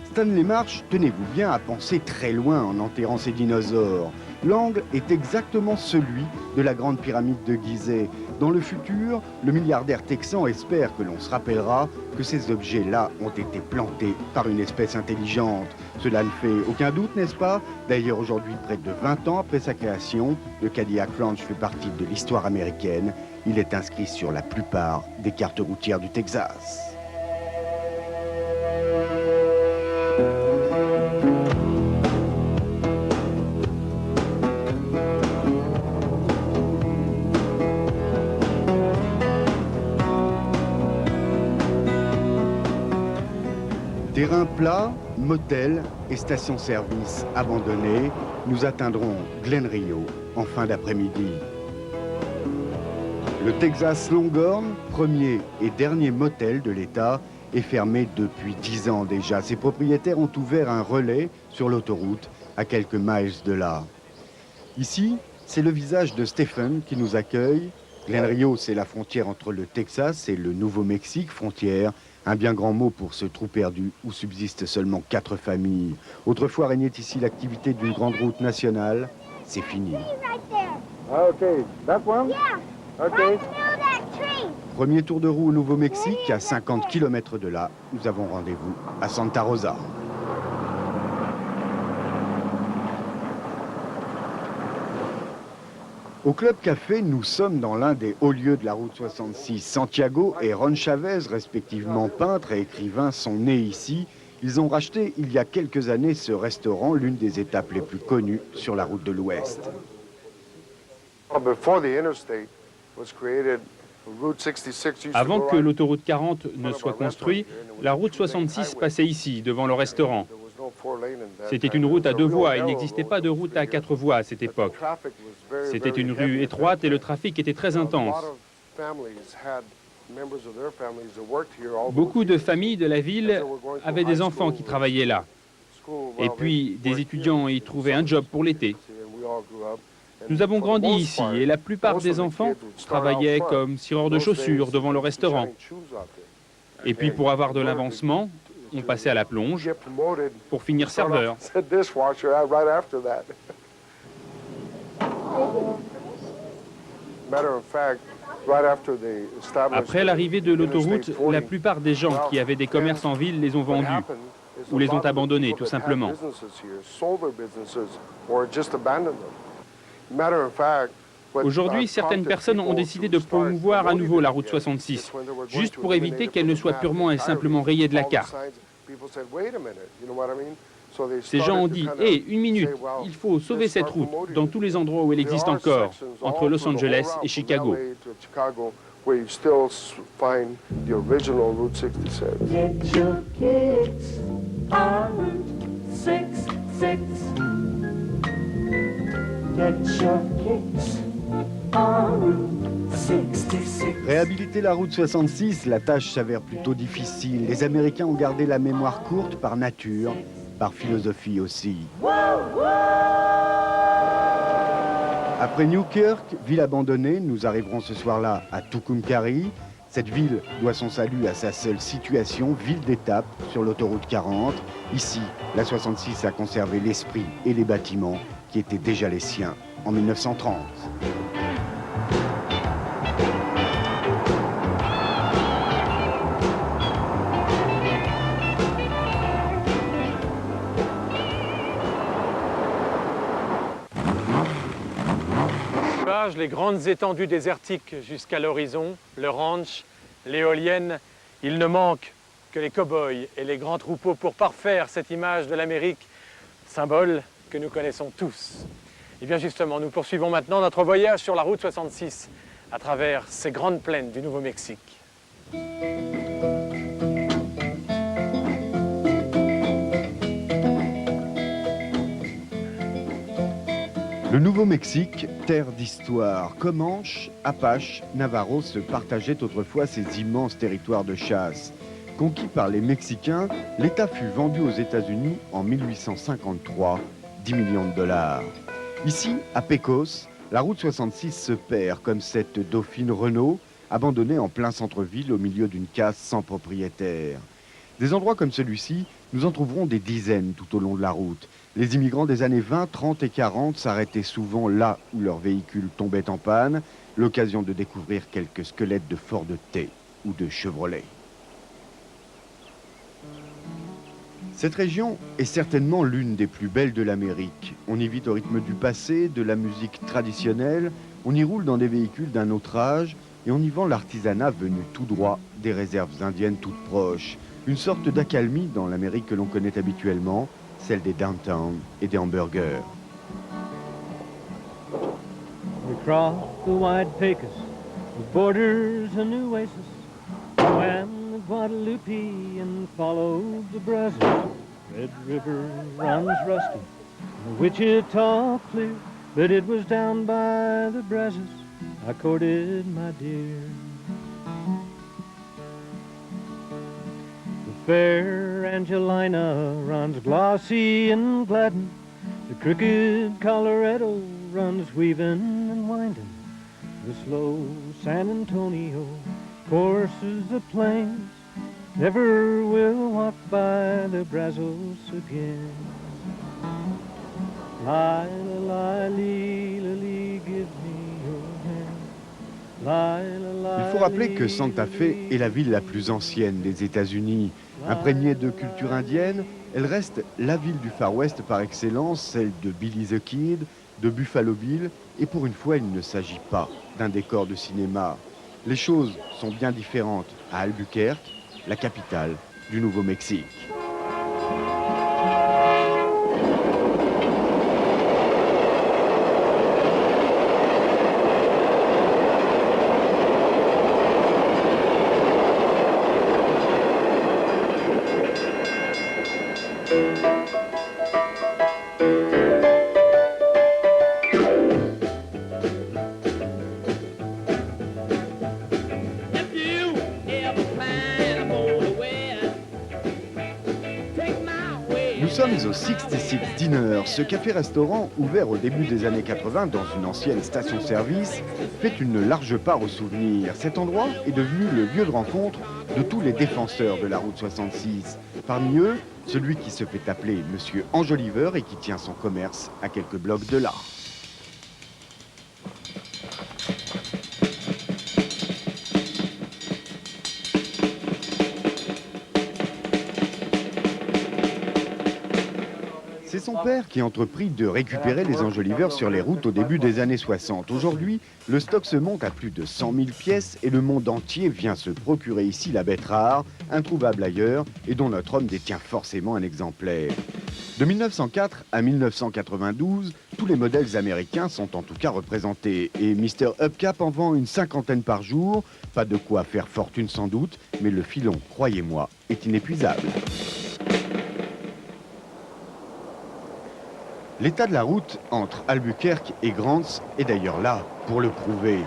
Stanley Marsh, tenez-vous bien à penser très loin en enterrant ces dinosaures. L'angle est exactement celui de la grande pyramide de Gizeh. Dans le futur, le milliardaire texan espère que l'on se rappellera que ces objets-là ont été plantés par une espèce intelligente. Cela ne fait aucun doute, n'est-ce pas? D'ailleurs, aujourd'hui, près de 20 ans après sa création, le Cadillac Ranch fait partie de l'histoire américaine. Il est inscrit sur la plupart des cartes routières du Texas. Terrain plat, motel et station-service abandonnés, nous atteindrons Glen Rio en fin d'après-midi. Le Texas Longhorn, premier et dernier motel de l'État, est fermé depuis 10 ans déjà. Ses propriétaires ont ouvert un relais sur l'autoroute à quelques miles de là. Ici, c'est le visage de Stephen qui nous accueille. Glen Rio, c'est la frontière entre le Texas et le Nouveau-Mexique, frontière, un bien grand mot pour ce trou perdu où subsistent seulement 4 familles. Autrefois régnait ici l'activité d'une grande route nationale. C'est fini. Premier tour de roue au Nouveau-Mexique, à 50 km de là, nous avons rendez-vous à Santa Rosa. Au Club Café, nous sommes dans l'un des hauts lieux de la route 66. Santiago et Ron Chavez, respectivement peintres et écrivains, sont nés ici. Ils ont racheté il y a quelques années ce restaurant, l'une des étapes les plus connues sur la route de l'Ouest. Avant que l'autoroute 40 ne soit construite, la route 66 passait ici, devant le restaurant. C'était une route à 2 voies, il n'existait pas de route à 4 voies à cette époque. C'était une rue étroite et le trafic était très intense. Beaucoup de familles de la ville avaient des enfants qui travaillaient là. Et puis, des étudiants y trouvaient un job pour l'été. Nous avons grandi ici et la plupart des enfants travaillaient comme cireurs de chaussures devant le restaurant. Et puis, pour avoir de l'avancement, on passait à la plonge pour finir serveur. Après l'arrivée de l'autoroute, la plupart des gens qui avaient des commerces en ville les ont vendus ou les ont abandonnés, tout simplement. Aujourd'hui, certaines personnes ont décidé de promouvoir à nouveau la route 66, juste pour éviter qu'elle ne soit purement et simplement rayée de la carte. Ces gens ont dit « Hé, une minute, il faut sauver cette route dans tous les endroits où elle existe encore, entre Los Angeles et Chicago. » Réhabiliter la route 66, la tâche s'avère plutôt difficile. Les Américains ont gardé la mémoire courte par nature, par philosophie aussi. Après Newkirk, ville abandonnée, nous arriverons ce soir-là à Tucumcari. Cette ville doit son salut à sa seule situation, ville d'étape sur l'autoroute 40. Ici, la 66 a conservé l'esprit et les bâtiments qui étaient déjà les siens en 1930. Les grandes étendues désertiques jusqu'à l'horizon, le ranch, l'éolienne, il ne manque que les cow-boys et les grands troupeaux pour parfaire cette image de l'Amérique, symbole que nous connaissons tous. Et bien justement, nous poursuivons maintenant notre voyage sur la route 66 à travers ces grandes plaines du Nouveau-Mexique. Le Nouveau-Mexique, terre d'histoire, Comanches, Apaches, Navarros se partageaient autrefois ces immenses territoires de chasse. Conquis par les Mexicains, l'État fut vendu aux États-Unis en 1853, 10 millions de dollars. Ici, à Pecos, la route 66 se perd comme cette Dauphine Renault, abandonnée en plein centre-ville au milieu d'une casse sans propriétaire. Des endroits comme celui-ci, nous en trouverons des dizaines tout au long de la route. Les immigrants des années 20, 30 et 40 s'arrêtaient souvent là où leur véhicule tombait en panne, l'occasion de découvrir quelques squelettes de Ford T ou de Chevrolet. Cette région est certainement l'une des plus belles de l'Amérique. On y vit au rythme du passé, de la musique traditionnelle, on y roule dans des véhicules d'un autre âge et on y vend l'artisanat venu tout droit des réserves indiennes toutes proches. Une sorte d'accalmie dans l'Amérique que l'on connaît habituellement, celle des downtown et des hamburgers. We crossed the wide Pecos, the borders a new oasis, swam the Guadalupe and followed the Brazos. Red River runs rusty, the Wichita clear, but it was down by the Brazos I courted my dear. Fair Angelina runs glossy and gladden. The crooked Colorado runs weaving and winding. The slow San Antonio courses the plains. Never will walk by the Brazos again. Lila, Lila, Lila, give me your hand. Lila, Il faut rappeler que Santa Fe est la ville la plus ancienne des États-Unis. Imprégnée de culture indienne, elle reste la ville du Far West par excellence, celle de Billy the Kid, de Buffalo Bill, et pour une fois, il ne s'agit pas d'un décor de cinéma. Les choses sont bien différentes à Albuquerque, la capitale du Nouveau-Mexique. Nous sommes au 66 Dinner. Ce café-restaurant, ouvert au début des années 80 dans une ancienne station-service, fait une large part au souvenir. Cet endroit est devenu le lieu de rencontre de tous les défenseurs de la route 66. Parmi eux, celui qui se fait appeler Monsieur Enjoliver et qui tient son commerce à quelques blocs de là. C'est son père qui entreprit de récupérer les enjoliveurs sur les routes au début des années 60. Aujourd'hui, le stock se monte à plus de 100 000 pièces et le monde entier vient se procurer ici la bête rare, introuvable ailleurs et dont notre homme détient forcément un exemplaire. De 1904 à 1992, tous les modèles américains sont en tout cas représentés et Mr. Hubcap en vend une cinquantaine par jour. Pas de quoi faire fortune sans doute, mais le filon, croyez-moi, est inépuisable. L'état de la route entre Albuquerque et Grants est d'ailleurs là pour le prouver.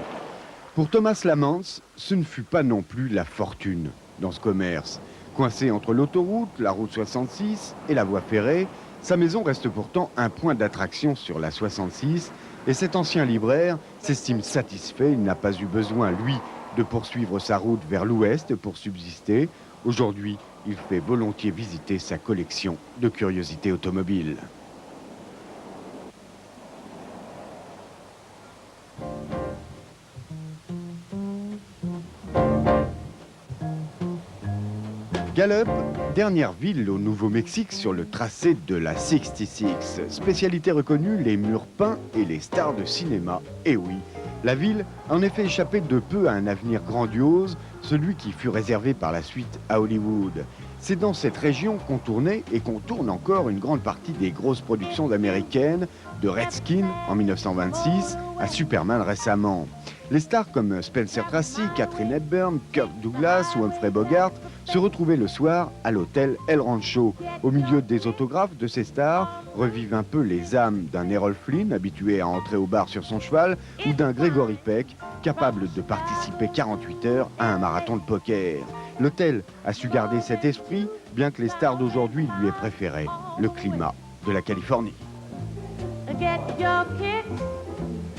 Pour Thomas Lamans, ce ne fut pas non plus la fortune dans ce commerce. Coincé entre l'autoroute, la route 66 et la voie ferrée, sa maison reste pourtant un point d'attraction sur la 66 et cet ancien libraire s'estime satisfait. Il n'a pas eu besoin, lui, de poursuivre sa route vers l'ouest pour subsister. Aujourd'hui, il fait volontiers visiter sa collection de curiosités automobiles. Gallup, dernière ville au Nouveau-Mexique sur le tracé de la 66. Spécialité reconnue, les murs peints et les stars de cinéma. Et oui, la ville a en effet échappé de peu à un avenir grandiose, celui qui fut réservé par la suite à Hollywood. C'est dans cette région qu'on tournait et qu'on tourne encore une grande partie des grosses productions américaines, de Redskin en 1926 à Superman récemment. Les stars comme Spencer Tracy, Katharine Hepburn, Kirk Douglas ou Humphrey Bogart se retrouvaient le soir à l'hôtel El Rancho. Au milieu des autographes de ces stars revivent un peu les âmes d'un Errol Flynn, habitué à entrer au bar sur son cheval, ou d'un Gregory Peck, capable de participer 48 heures à un marathon de poker. L'hôtel a su garder cet esprit, bien que les stars d'aujourd'hui lui aient préféré le climat de la Californie. Get your kicks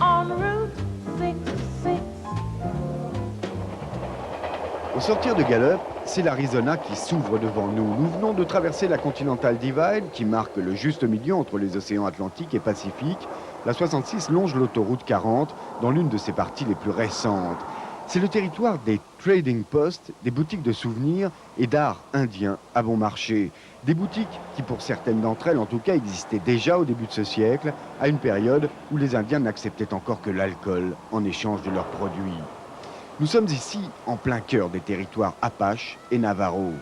on Route 66. Au sortir de Gallup, c'est l'Arizona qui s'ouvre devant nous. Nous venons de traverser la Continental Divide qui marque le juste milieu entre les océans Atlantique et Pacifique. La 66 longe l'autoroute 40 dans l'une de ses parties les plus récentes. C'est le territoire des trading posts, des boutiques de souvenirs et d'art indien à bon marché. Des boutiques qui, pour certaines d'entre elles en tout cas, existaient déjà au début de ce siècle, à une période où les Indiens n'acceptaient encore que l'alcool en échange de leurs produits. Nous sommes ici en plein cœur des territoires Apache et Navajo.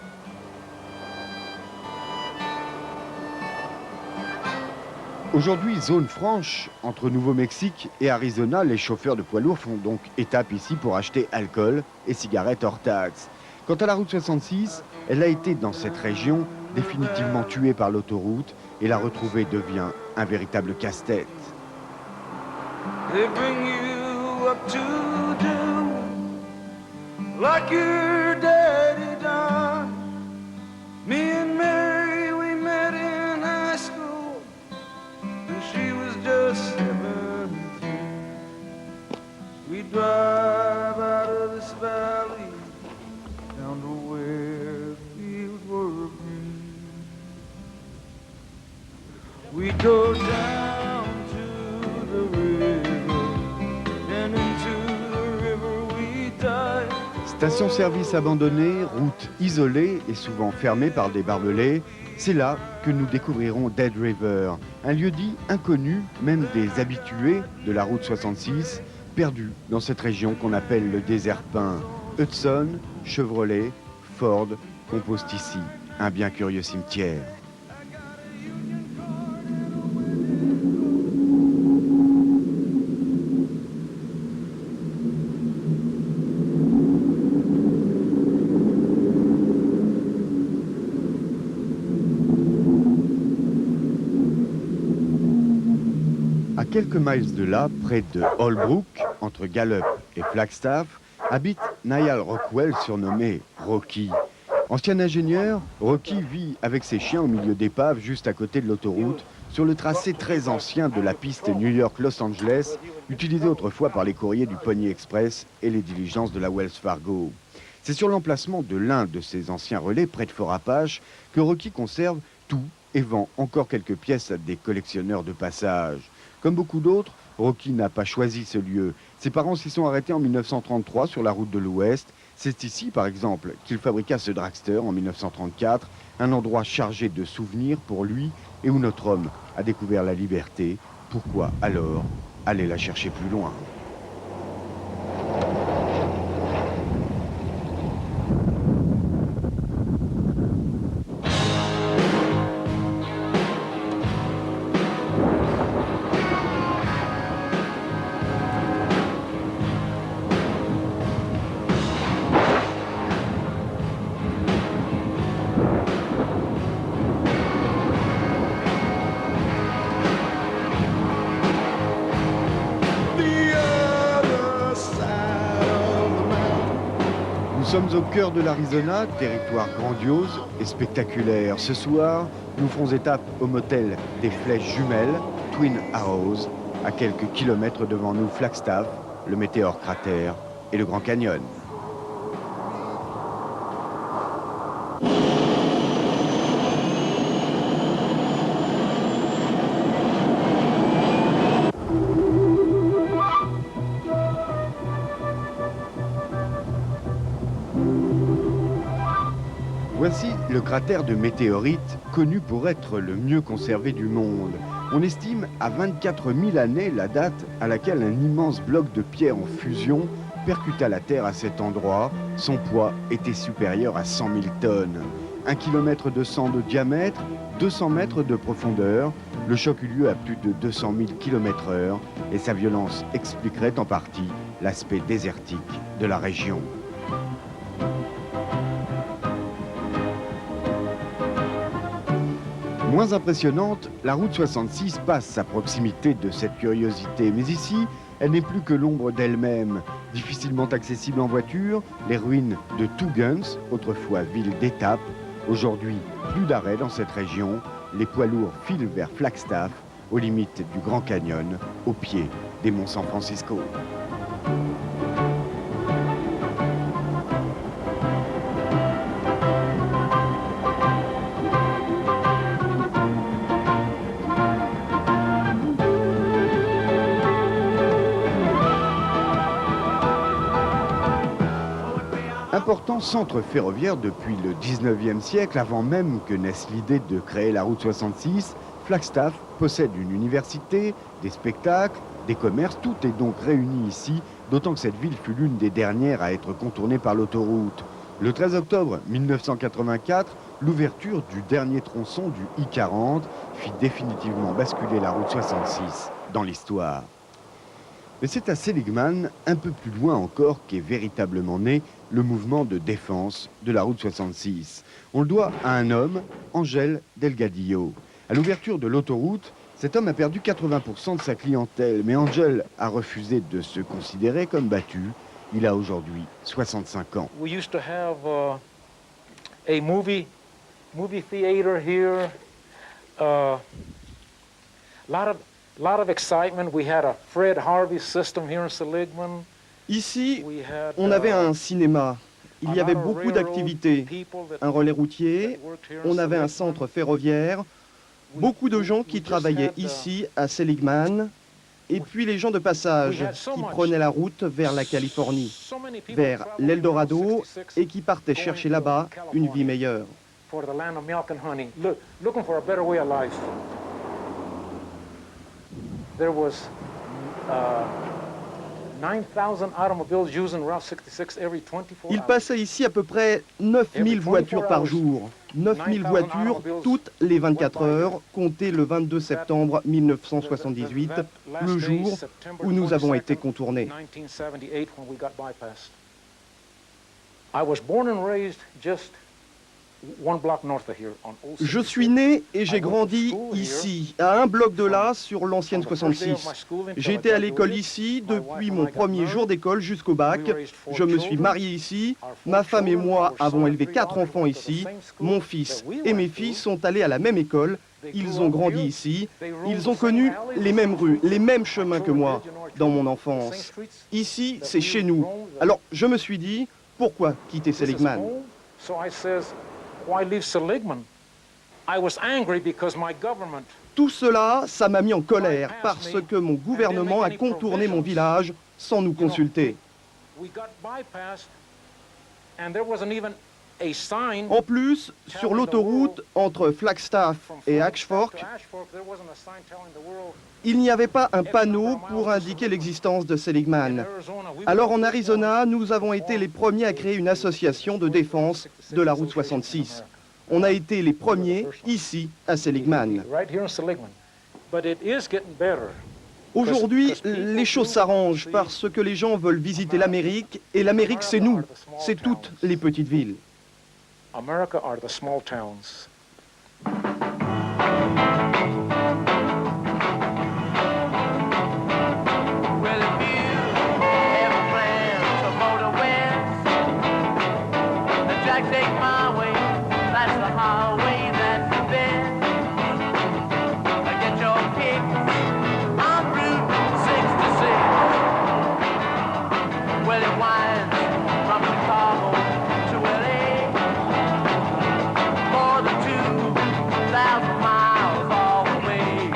Aujourd'hui, zone franche entre Nouveau-Mexique et Arizona, les chauffeurs de poids lourds font donc étape ici pour acheter alcool et cigarettes hors taxe. Quant à la route 66, elle a été dans cette région définitivement tuée par l'autoroute et la retrouver devient un véritable casse-tête. Like your daddy done. Me and Mary, we met in high school, and she was just 17. We drive out of this valley down to where the fields were green. We go down to the river, and into the river we dive. Station-service abandonnée, route isolée et souvent fermée par des barbelés, c'est là que nous découvrirons Dead River, un lieu-dit inconnu, même des habitués de la route 66, perdu dans cette région qu'on appelle le désert peint. Hudson, Chevrolet, Ford composent ici un bien curieux cimetière. À quelques miles de là, près de Holbrook, entre Gallup et Flagstaff, habite Niall Rockwell, surnommé Rocky. Ancien ingénieur, Rocky vit avec ses chiens au milieu d'épaves juste à côté de l'autoroute, sur le tracé très ancien de la piste New York-Los Angeles, utilisée autrefois par les courriers du Pony Express et les diligences de la Wells Fargo. C'est sur l'emplacement de l'un de ces anciens relais, près de Fort Apache, que Rocky conserve tout et vend encore quelques pièces à des collectionneurs de passage. Comme beaucoup d'autres, Rocky n'a pas choisi ce lieu. Ses parents s'y sont arrêtés en 1933 sur la route de l'Ouest. C'est ici, par exemple, qu'il fabriqua ce dragster en 1934, un endroit chargé de souvenirs pour lui et où notre homme a découvert la liberté. Pourquoi alors aller la chercher plus loin ? Nous sommes au cœur de l'Arizona, territoire grandiose et spectaculaire. Ce soir, nous ferons étape au motel des Flèches Jumelles, Twin Arrows, à quelques kilomètres devant nous Flagstaff, le météore cratère et le Grand Canyon. Voici le cratère de météorite connu pour être le mieux conservé du monde. On estime à 24 000 années la date à laquelle un immense bloc de pierre en fusion percuta la Terre à cet endroit. Son poids était supérieur à 100 000 tonnes. 1 km de sang de diamètre, 200 mètres de profondeur. Le choc eut lieu à plus de 200 000 km/h et sa violence expliquerait en partie l'aspect désertique de la région. Moins impressionnante, la route 66 passe à proximité de cette curiosité, mais ici, elle n'est plus que l'ombre d'elle-même. Difficilement accessible en voiture, les ruines de Tougens, autrefois ville d'étape, aujourd'hui plus d'arrêts dans cette région, les poids lourds filent vers Flagstaff, aux limites du Grand Canyon, au pied des monts San Francisco. Important centre ferroviaire depuis le 19e siècle, avant même que naisse l'idée de créer la route 66, Flagstaff possède une université, des spectacles, des commerces, tout est donc réuni ici, d'autant que cette ville fut l'une des dernières à être contournée par l'autoroute. Le 13 octobre 1984, l'ouverture du dernier tronçon du I-40 fit définitivement basculer la route 66 dans l'histoire. Mais c'est à Seligman, un peu plus loin encore, qu'est véritablement né le mouvement de défense de la route 66. On le doit à un homme, Ángel Delgadillo. À l'ouverture de l'autoroute, cet homme a perdu 80% de sa clientèle, mais Ángel a refusé de se considérer comme battu. Il a aujourd'hui 65 ans. We used to have a movie theater here. Lot of excitement. We had a Fred Harvey system here in Seligman. Ici, on avait un cinéma. Il y avait beaucoup d'activités. Un relais routier, on avait un centre ferroviaire, beaucoup de gens qui travaillaient ici à Seligman, et puis les gens de passage qui prenaient la route vers la Californie, vers l'Eldorado, et qui partaient chercher là-bas une vie meilleure. There was 9,000 automobiles using Route 66 every 24 hours. Il passait ici à peu près 9000 voitures par jour. 9000 voitures toutes les 24 heures, comptées le 22 septembre 1978, le jour où nous avons été contournés. I was born and raised just Je suis né et j'ai grandi ici, à un bloc de là, sur l'ancienne 66. J'ai été à l'école ici depuis mon premier jour d'école jusqu'au bac. Je me suis marié ici. Ma femme et moi avons élevé 4 enfants ici. Mon fils et mes filles sont allés à la même école. Ils ont grandi ici. Ils ont connu les mêmes rues, les mêmes chemins que moi dans mon enfance. Ici, c'est chez nous. Alors, je me suis dit, pourquoi quitter Seligman ? Tout cela, ça m'a mis en colère parce que mon gouvernement a contourné mon village sans nous consulter. En plus, sur l'autoroute entre Flagstaff et Ash Fork, il n'y avait pas un panneau pour indiquer l'existence de Seligman. Alors en Arizona, nous avons été les premiers à créer une association de défense de la route 66. On a été les premiers ici à Seligman. Aujourd'hui, les choses s'arrangent parce que les gens veulent visiter l'Amérique et l'Amérique, c'est nous, c'est toutes les petites villes. America are the small towns. Well, if you ever plan to motor west, the track take my way, that's the highway, that's the best. Get your kicks on Route 66. Well, it winds from Chicago to LA. More than 2,000 miles all the way.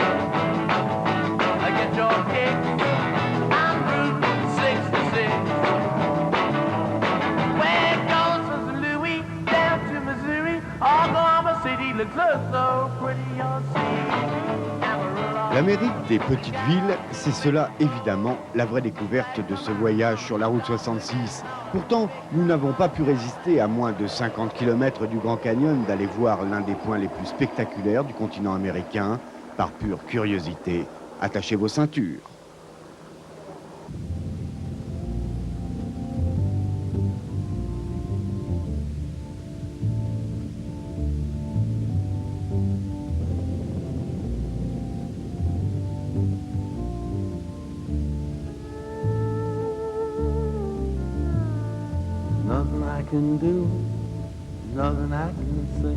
Get your kicks on Route 66. Where it goes from St. Louis down to Missouri, all city looks so pretty on sea. Amarillo. L'Amérique des petites villes, c'est cela évidemment la vraie découverte de ce voyage sur la route 66. Pourtant, nous n'avons pas pu résister à moins de 50 km du Grand Canyon d'aller voir l'un des points les plus spectaculaires du continent américain. Par pure curiosité, attachez vos ceintures. Nothing I can do, nothing I can say.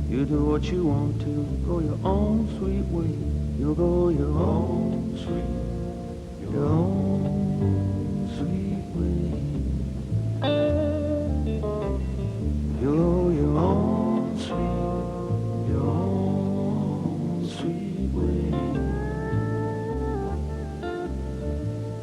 You do what you want to, go your own sweet way. You'll go your own sweet, your own sweet way. You'll go your own sweet way.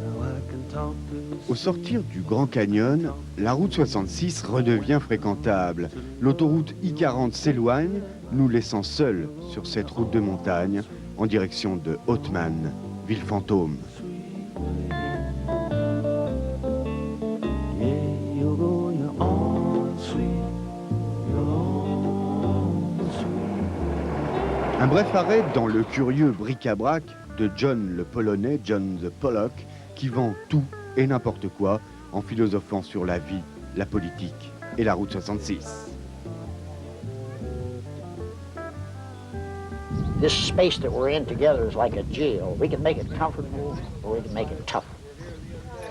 Now I can talk to Au sortir du Grand Canyon, la route 66 redevient fréquentable. L'autoroute I-40 s'éloigne, nous laissant seuls sur cette route de montagne en direction de Oatman, ville fantôme. Un bref arrêt dans le curieux bric-à-brac de John le Polonais, John the Pollock, qui vend tout et n'importe quoi en philosophant sur la vie, la politique et la route 66. This space that we're in together is like a jail. We can make it comfortable or we can make it tough.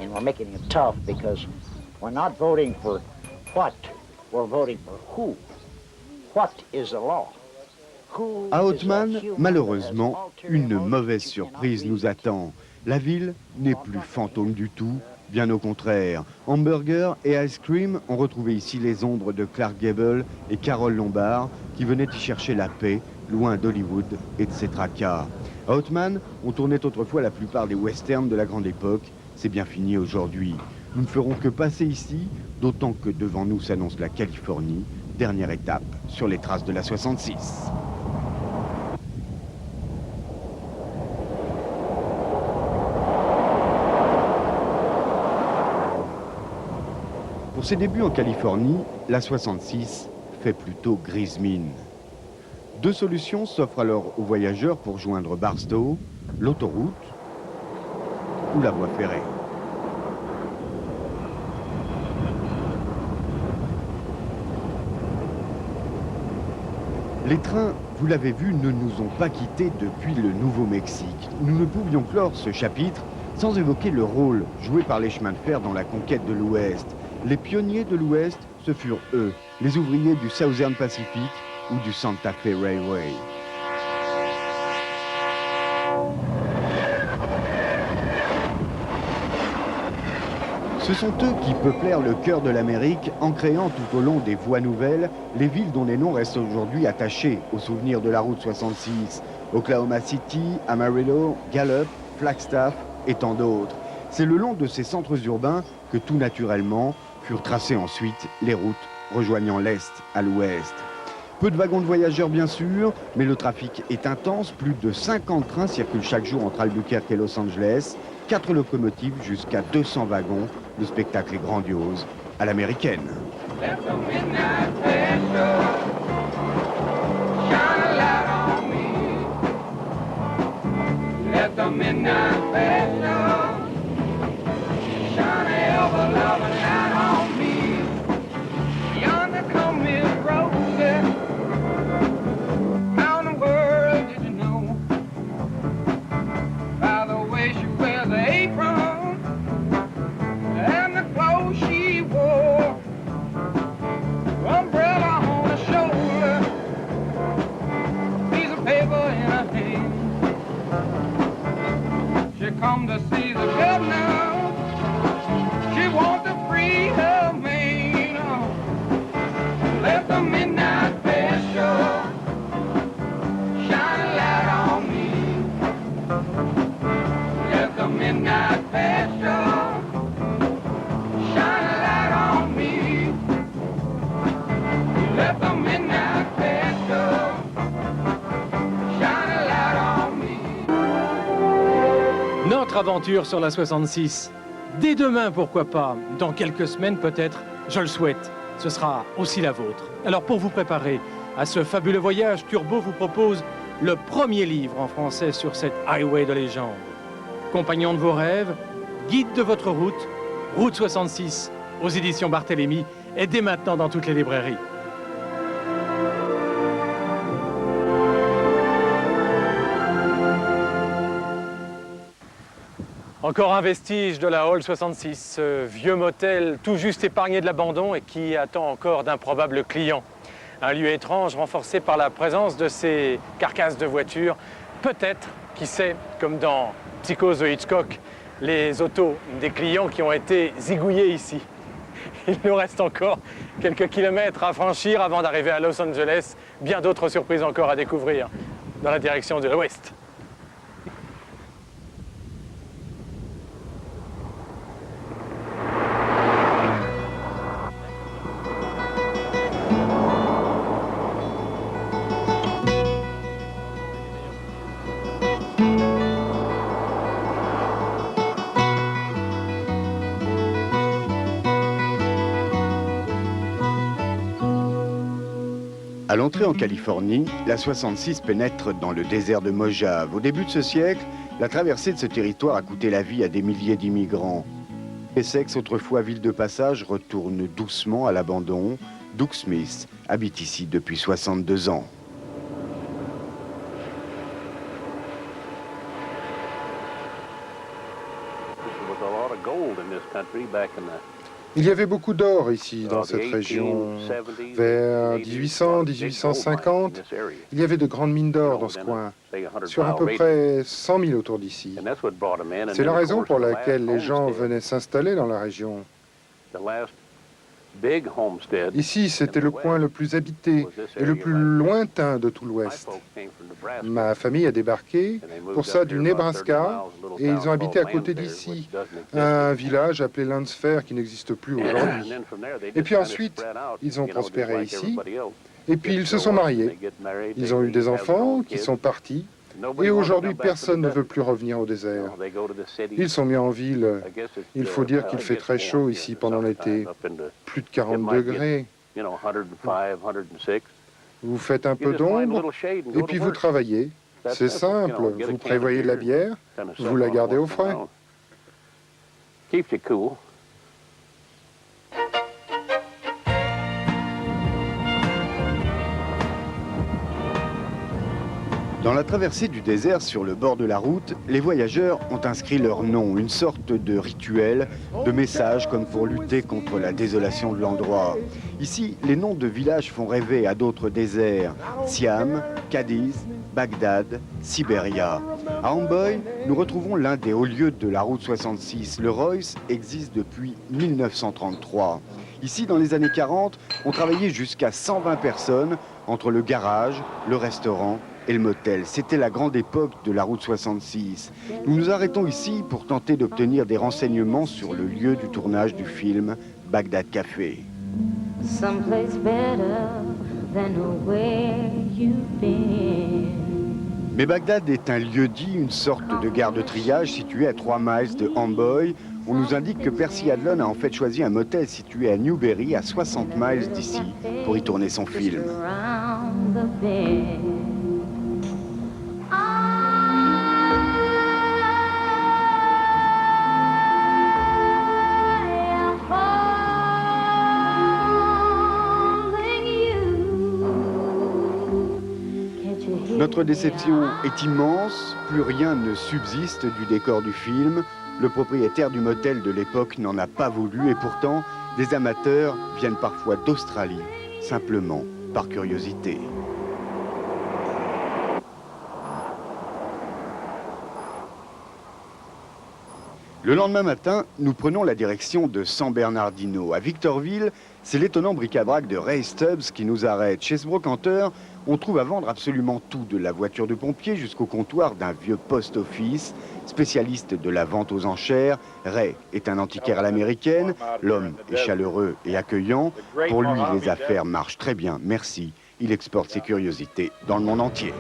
And we're making it tough because we're not voting for what, we're voting for who. What is the law? À Oatman, malheureusement, une mauvaise surprise nous attend. La ville n'est plus fantôme du tout, bien au contraire. Hamburger et ice cream ont retrouvé ici les ombres de Clark Gable et Carole Lombard qui venaient y chercher la paix, loin d'Hollywood et de ses tracas. À Oatman, on tournait autrefois la plupart des westerns de la grande époque. C'est bien fini aujourd'hui. Nous ne ferons que passer ici, d'autant que devant nous s'annonce la Californie, dernière étape sur les traces de la 66. Pour ses débuts en Californie, la 66 fait plutôt grise mine. Deux solutions s'offrent alors aux voyageurs pour joindre Barstow, l'autoroute ou la voie ferrée. Les trains, vous l'avez vu, ne nous ont pas quittés depuis le Nouveau-Mexique. Nous ne pouvions clore ce chapitre sans évoquer le rôle joué par les chemins de fer dans la conquête de l'Ouest. Les pionniers de l'Ouest, ce furent eux, les ouvriers du Southern Pacific ou du Santa Fe Railway. Ce sont eux qui peuplèrent le cœur de l'Amérique en créant tout au long des voies nouvelles les villes dont les noms restent aujourd'hui attachés aux souvenirs de la route 66. Oklahoma City, Amarillo, Gallup, Flagstaff et tant d'autres. C'est le long de ces centres urbains que tout naturellement furent tracées ensuite les routes rejoignant l'Est à l'Ouest. Peu de wagons de voyageurs bien sûr, mais le trafic est intense. Plus de 50 trains circulent chaque jour entre Albuquerque et Los Angeles. 4 locomotives jusqu'à 200 wagons. Le spectacle est grandiose à l'américaine. Come to see the governor. She wants to free her man. Let the midnight special shine a light on me. Let the midnight special shine a light on me. Let the midnight autre aventure sur la 66. Dès demain, pourquoi pas. Dans quelques semaines, peut-être, je le souhaite. Ce sera aussi la vôtre. Alors, pour vous préparer à ce fabuleux voyage, Turbo vous propose le premier livre en français sur cette highway de légende. Compagnon de vos rêves, guide de votre route, Route 66, aux éditions Barthélemy, et dès maintenant dans toutes les librairies. Encore un vestige de la Hall 66, ce vieux motel tout juste épargné de l'abandon et qui attend encore d'improbables clients. Un lieu étrange renforcé par la présence de ces carcasses de voitures. Peut-être, qui sait, comme dans Psychose de Hitchcock, les autos des clients qui ont été zigouillés ici. Il nous reste encore quelques kilomètres à franchir avant d'arriver à Los Angeles. Bien d'autres surprises encore à découvrir dans la direction de l'ouest. À l'entrée en Californie, la 66 pénètre dans le désert de Mojave. Au début de ce siècle, la traversée de ce territoire a coûté la vie à des milliers d'immigrants. Essex, autrefois ville de passage, retourne doucement à l'abandon. Doug Smith habite ici depuis 62 ans. Il y avait beaucoup d'or ici, dans cette région. Vers 1800, 1850, il y avait de grandes mines d'or dans ce coin, sur à peu près 100 000 autour d'ici. C'est la raison pour laquelle les gens venaient s'installer dans la région. Ici, c'était le coin le plus habité et le plus lointain de tout l'Ouest. Ma famille a débarqué, pour ça, du Nebraska, et ils ont habité à côté d'ici, un village appelé Lunsfair qui n'existe plus aujourd'hui. Et puis ensuite, ils ont prospéré ici, et puis ils se sont mariés. Ils ont eu des enfants qui sont partis, et aujourd'hui, personne ne veut plus revenir au désert. Ils sont mis en ville. Il faut dire qu'il fait très chaud ici pendant l'été, plus de 40 degrés. Vous faites un peu d'ombre, et puis vous travaillez. C'est simple, vous prévoyez de la bière, vous la gardez au frais. Dans la traversée du désert sur le bord de la route, les voyageurs ont inscrit leur nom, une sorte de rituel, de message comme pour lutter contre la désolation de l'endroit. Ici, les noms de villages font rêver à d'autres déserts. Siam, Cadiz, Bagdad, Sibéria. À Amboy, nous retrouvons l'un des hauts lieux de la route 66. Le Royce existe depuis 1933. Ici, dans les années 40, on travaillait jusqu'à 120 personnes entre le garage, le restaurant et le motel. C'était la grande époque de la route 66. Nous nous arrêtons ici pour tenter d'obtenir des renseignements sur le lieu du tournage du film Bagdad Café. Mais Bagdad est un lieu-dit, une sorte de gare de triage située à 3 miles de Amboy. On nous indique que Percy Adlon a en fait choisi un motel situé à Newberry, à 60 miles d'ici, pour y tourner son film. Notre déception est immense, plus rien ne subsiste du décor du film. Le propriétaire du motel de l'époque n'en a pas voulu et pourtant, des amateurs viennent parfois d'Australie, simplement par curiosité. Le lendemain matin, nous prenons la direction de San Bernardino. À Victorville, c'est l'étonnant bric-à-brac de Ray Stubbs qui nous arrête. Chez ce brocanteur, on trouve à vendre absolument tout, de la voiture de pompier jusqu'au comptoir d'un vieux post-office. Spécialiste de la vente aux enchères, Ray est un antiquaire à l'américaine. L'homme est chaleureux et accueillant. Pour lui, les affaires marchent très bien, merci. Il exporte ses curiosités dans le monde entier.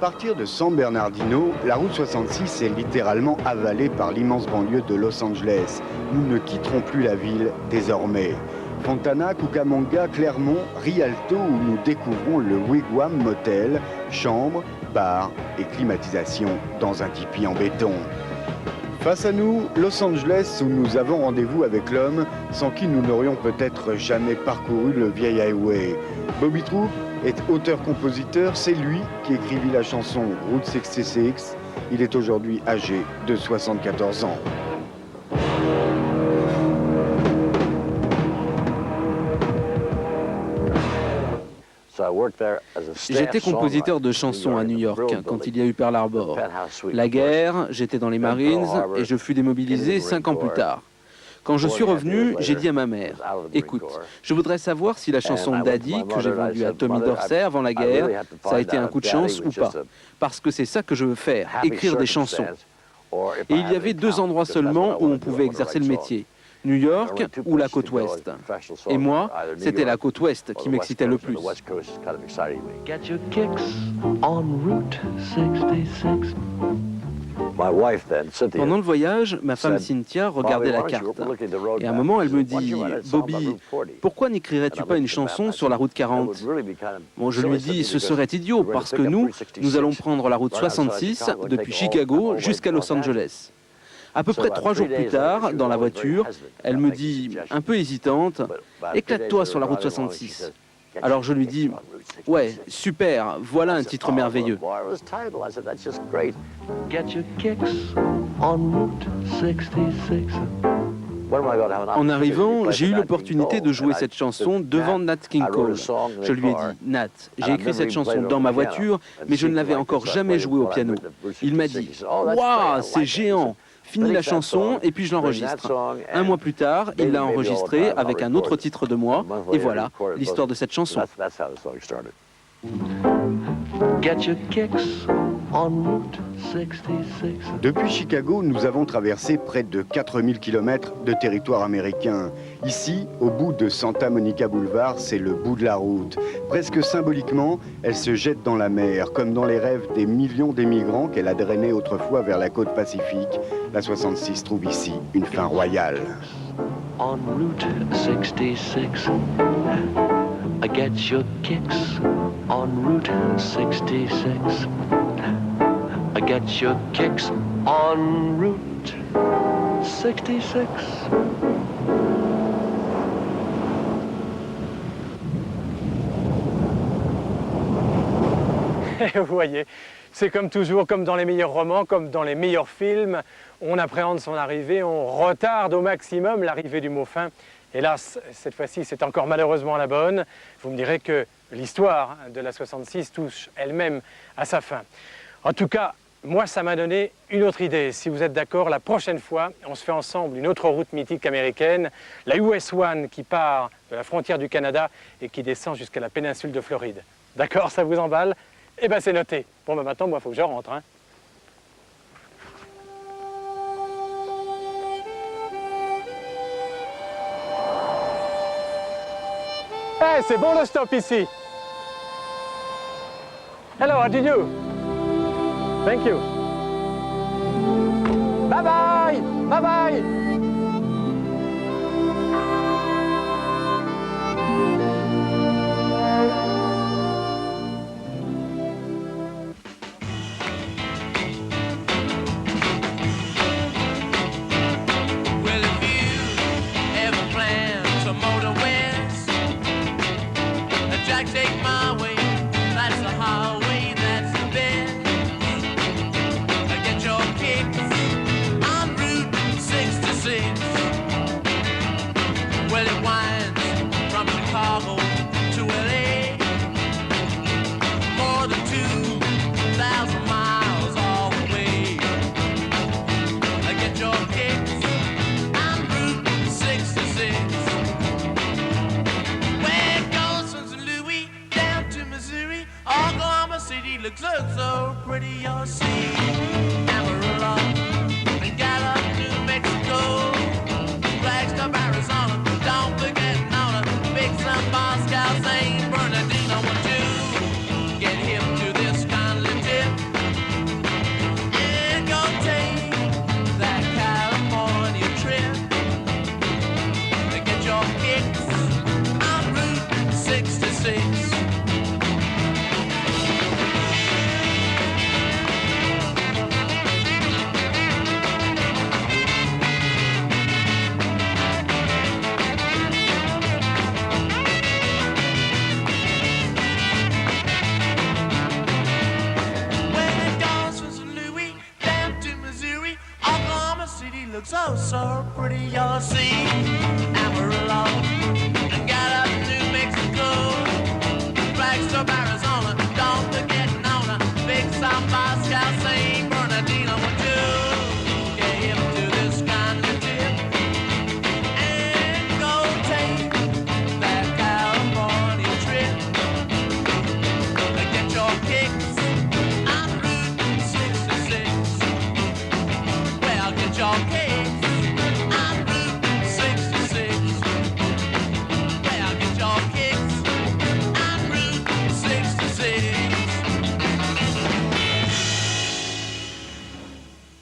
partir de San Bernardino, la route 66 est littéralement avalée par l'immense banlieue de Los Angeles. Nous ne quitterons plus la ville désormais. Fontana, Cucamonga, Clermont, Rialto, où nous découvrons le Wigwam Motel, chambre, bar et climatisation dans un tipi en béton. Face à nous, Los Angeles, où nous avons rendez-vous avec l'homme sans qui nous n'aurions peut-être jamais parcouru le vieil highway. Bobby Troup est auteur-compositeur, c'est lui qui écrivit la chanson Route 66. Il est aujourd'hui âgé de 74 ans. J'étais compositeur de chansons à New York quand il y a eu Pearl Harbor. La guerre, j'étais dans les Marines et je fus démobilisé 5 ans plus tard. Quand je suis revenu, j'ai dit à ma mère, « Écoute, je voudrais savoir si la chanson Daddy que j'ai vendue à Tommy Dorsey avant la guerre, ça a été un coup de chance ou pas. Parce que c'est ça que je veux faire, écrire des chansons. » Et il y avait 2 endroits seulement où on pouvait exercer le métier. New York ou la côte ouest. Et moi, c'était la côte ouest qui m'excitait le plus. Get your kicks on Route 66. Pendant le voyage, ma femme Cynthia regardait la carte. Et à un moment, elle me dit, « Bobby, pourquoi n'écrirais-tu pas une chanson sur la route 40 ?» Bon, je lui dis, ce serait idiot, parce que nous allons prendre la route 66 depuis Chicago jusqu'à Los Angeles. À peu près 3 jours plus tard, dans la voiture, elle me dit, un peu hésitante, « Éclate-toi sur la route 66 ». Alors je lui dis, « Ouais, super, voilà un titre merveilleux. » Get your kicks on Route 66. En arrivant, j'ai eu l'opportunité de jouer cette chanson devant Nat King Cole. Je lui ai dit, « Nat, j'ai écrit cette chanson dans ma voiture, mais je ne l'avais encore jamais jouée au piano. » Il m'a dit, « Waouh, c'est géant !» Fini la chanson et puis je l'enregistre. Un mois plus tard, il l'a enregistrée avec un autre titre de moi et voilà l'histoire de cette chanson. Get your kicks on Route 66. Depuis Chicago, nous avons traversé près de 4000 km de territoire américain. Ici, au bout de Santa Monica Boulevard, c'est le bout de la route. Presque symboliquement, elle se jette dans la mer, comme dans les rêves des millions d'émigrants qu'elle a drainés autrefois vers la côte pacifique. La 66 trouve ici une fin royale. On Route 66. I get your kicks on Route 66. I get your kicks on Route 66. Vous voyez, c'est comme toujours, comme dans les meilleurs romans, comme dans les meilleurs films, on appréhende son arrivée, on retarde au maximum l'arrivée du mot fin. Hélas, cette fois-ci, c'est encore malheureusement la bonne. Vous me direz que l'histoire de la 66 touche elle-même à sa fin. En tout cas, moi, ça m'a donné une autre idée. Si vous êtes d'accord, la prochaine fois, on se fait ensemble une autre route mythique américaine, la US 1 qui part de la frontière du Canada et qui descend jusqu'à la péninsule de Floride. D'accord, ça vous emballe? Eh bien, c'est noté. Bon, ben maintenant, moi, il faut que je rentre, hein. Hey, c'est bon le stop ici. Hello, how do you do? Thank you. Bye bye. Bye bye. Take my way, that's the highway, that's the best. Get your kicks on Route 66. Well, it winds from Chicago to LA, more than 2,000 miles all the way. Get your kicks on Route 66. Oklahoma City looks so pretty, you'll see. Amarillo and Gallup, New Mexico, Flagstaff, Arizona. Don't forget Nona, Big Sun, Moscow, St. Bernardino. I want to get hip to this kind of tip. 66. Looks oh so pretty, you'll see Amarillo and Gallup, New Mexico, Flagstaff, Arizona. Don't forget Nona, big Samba.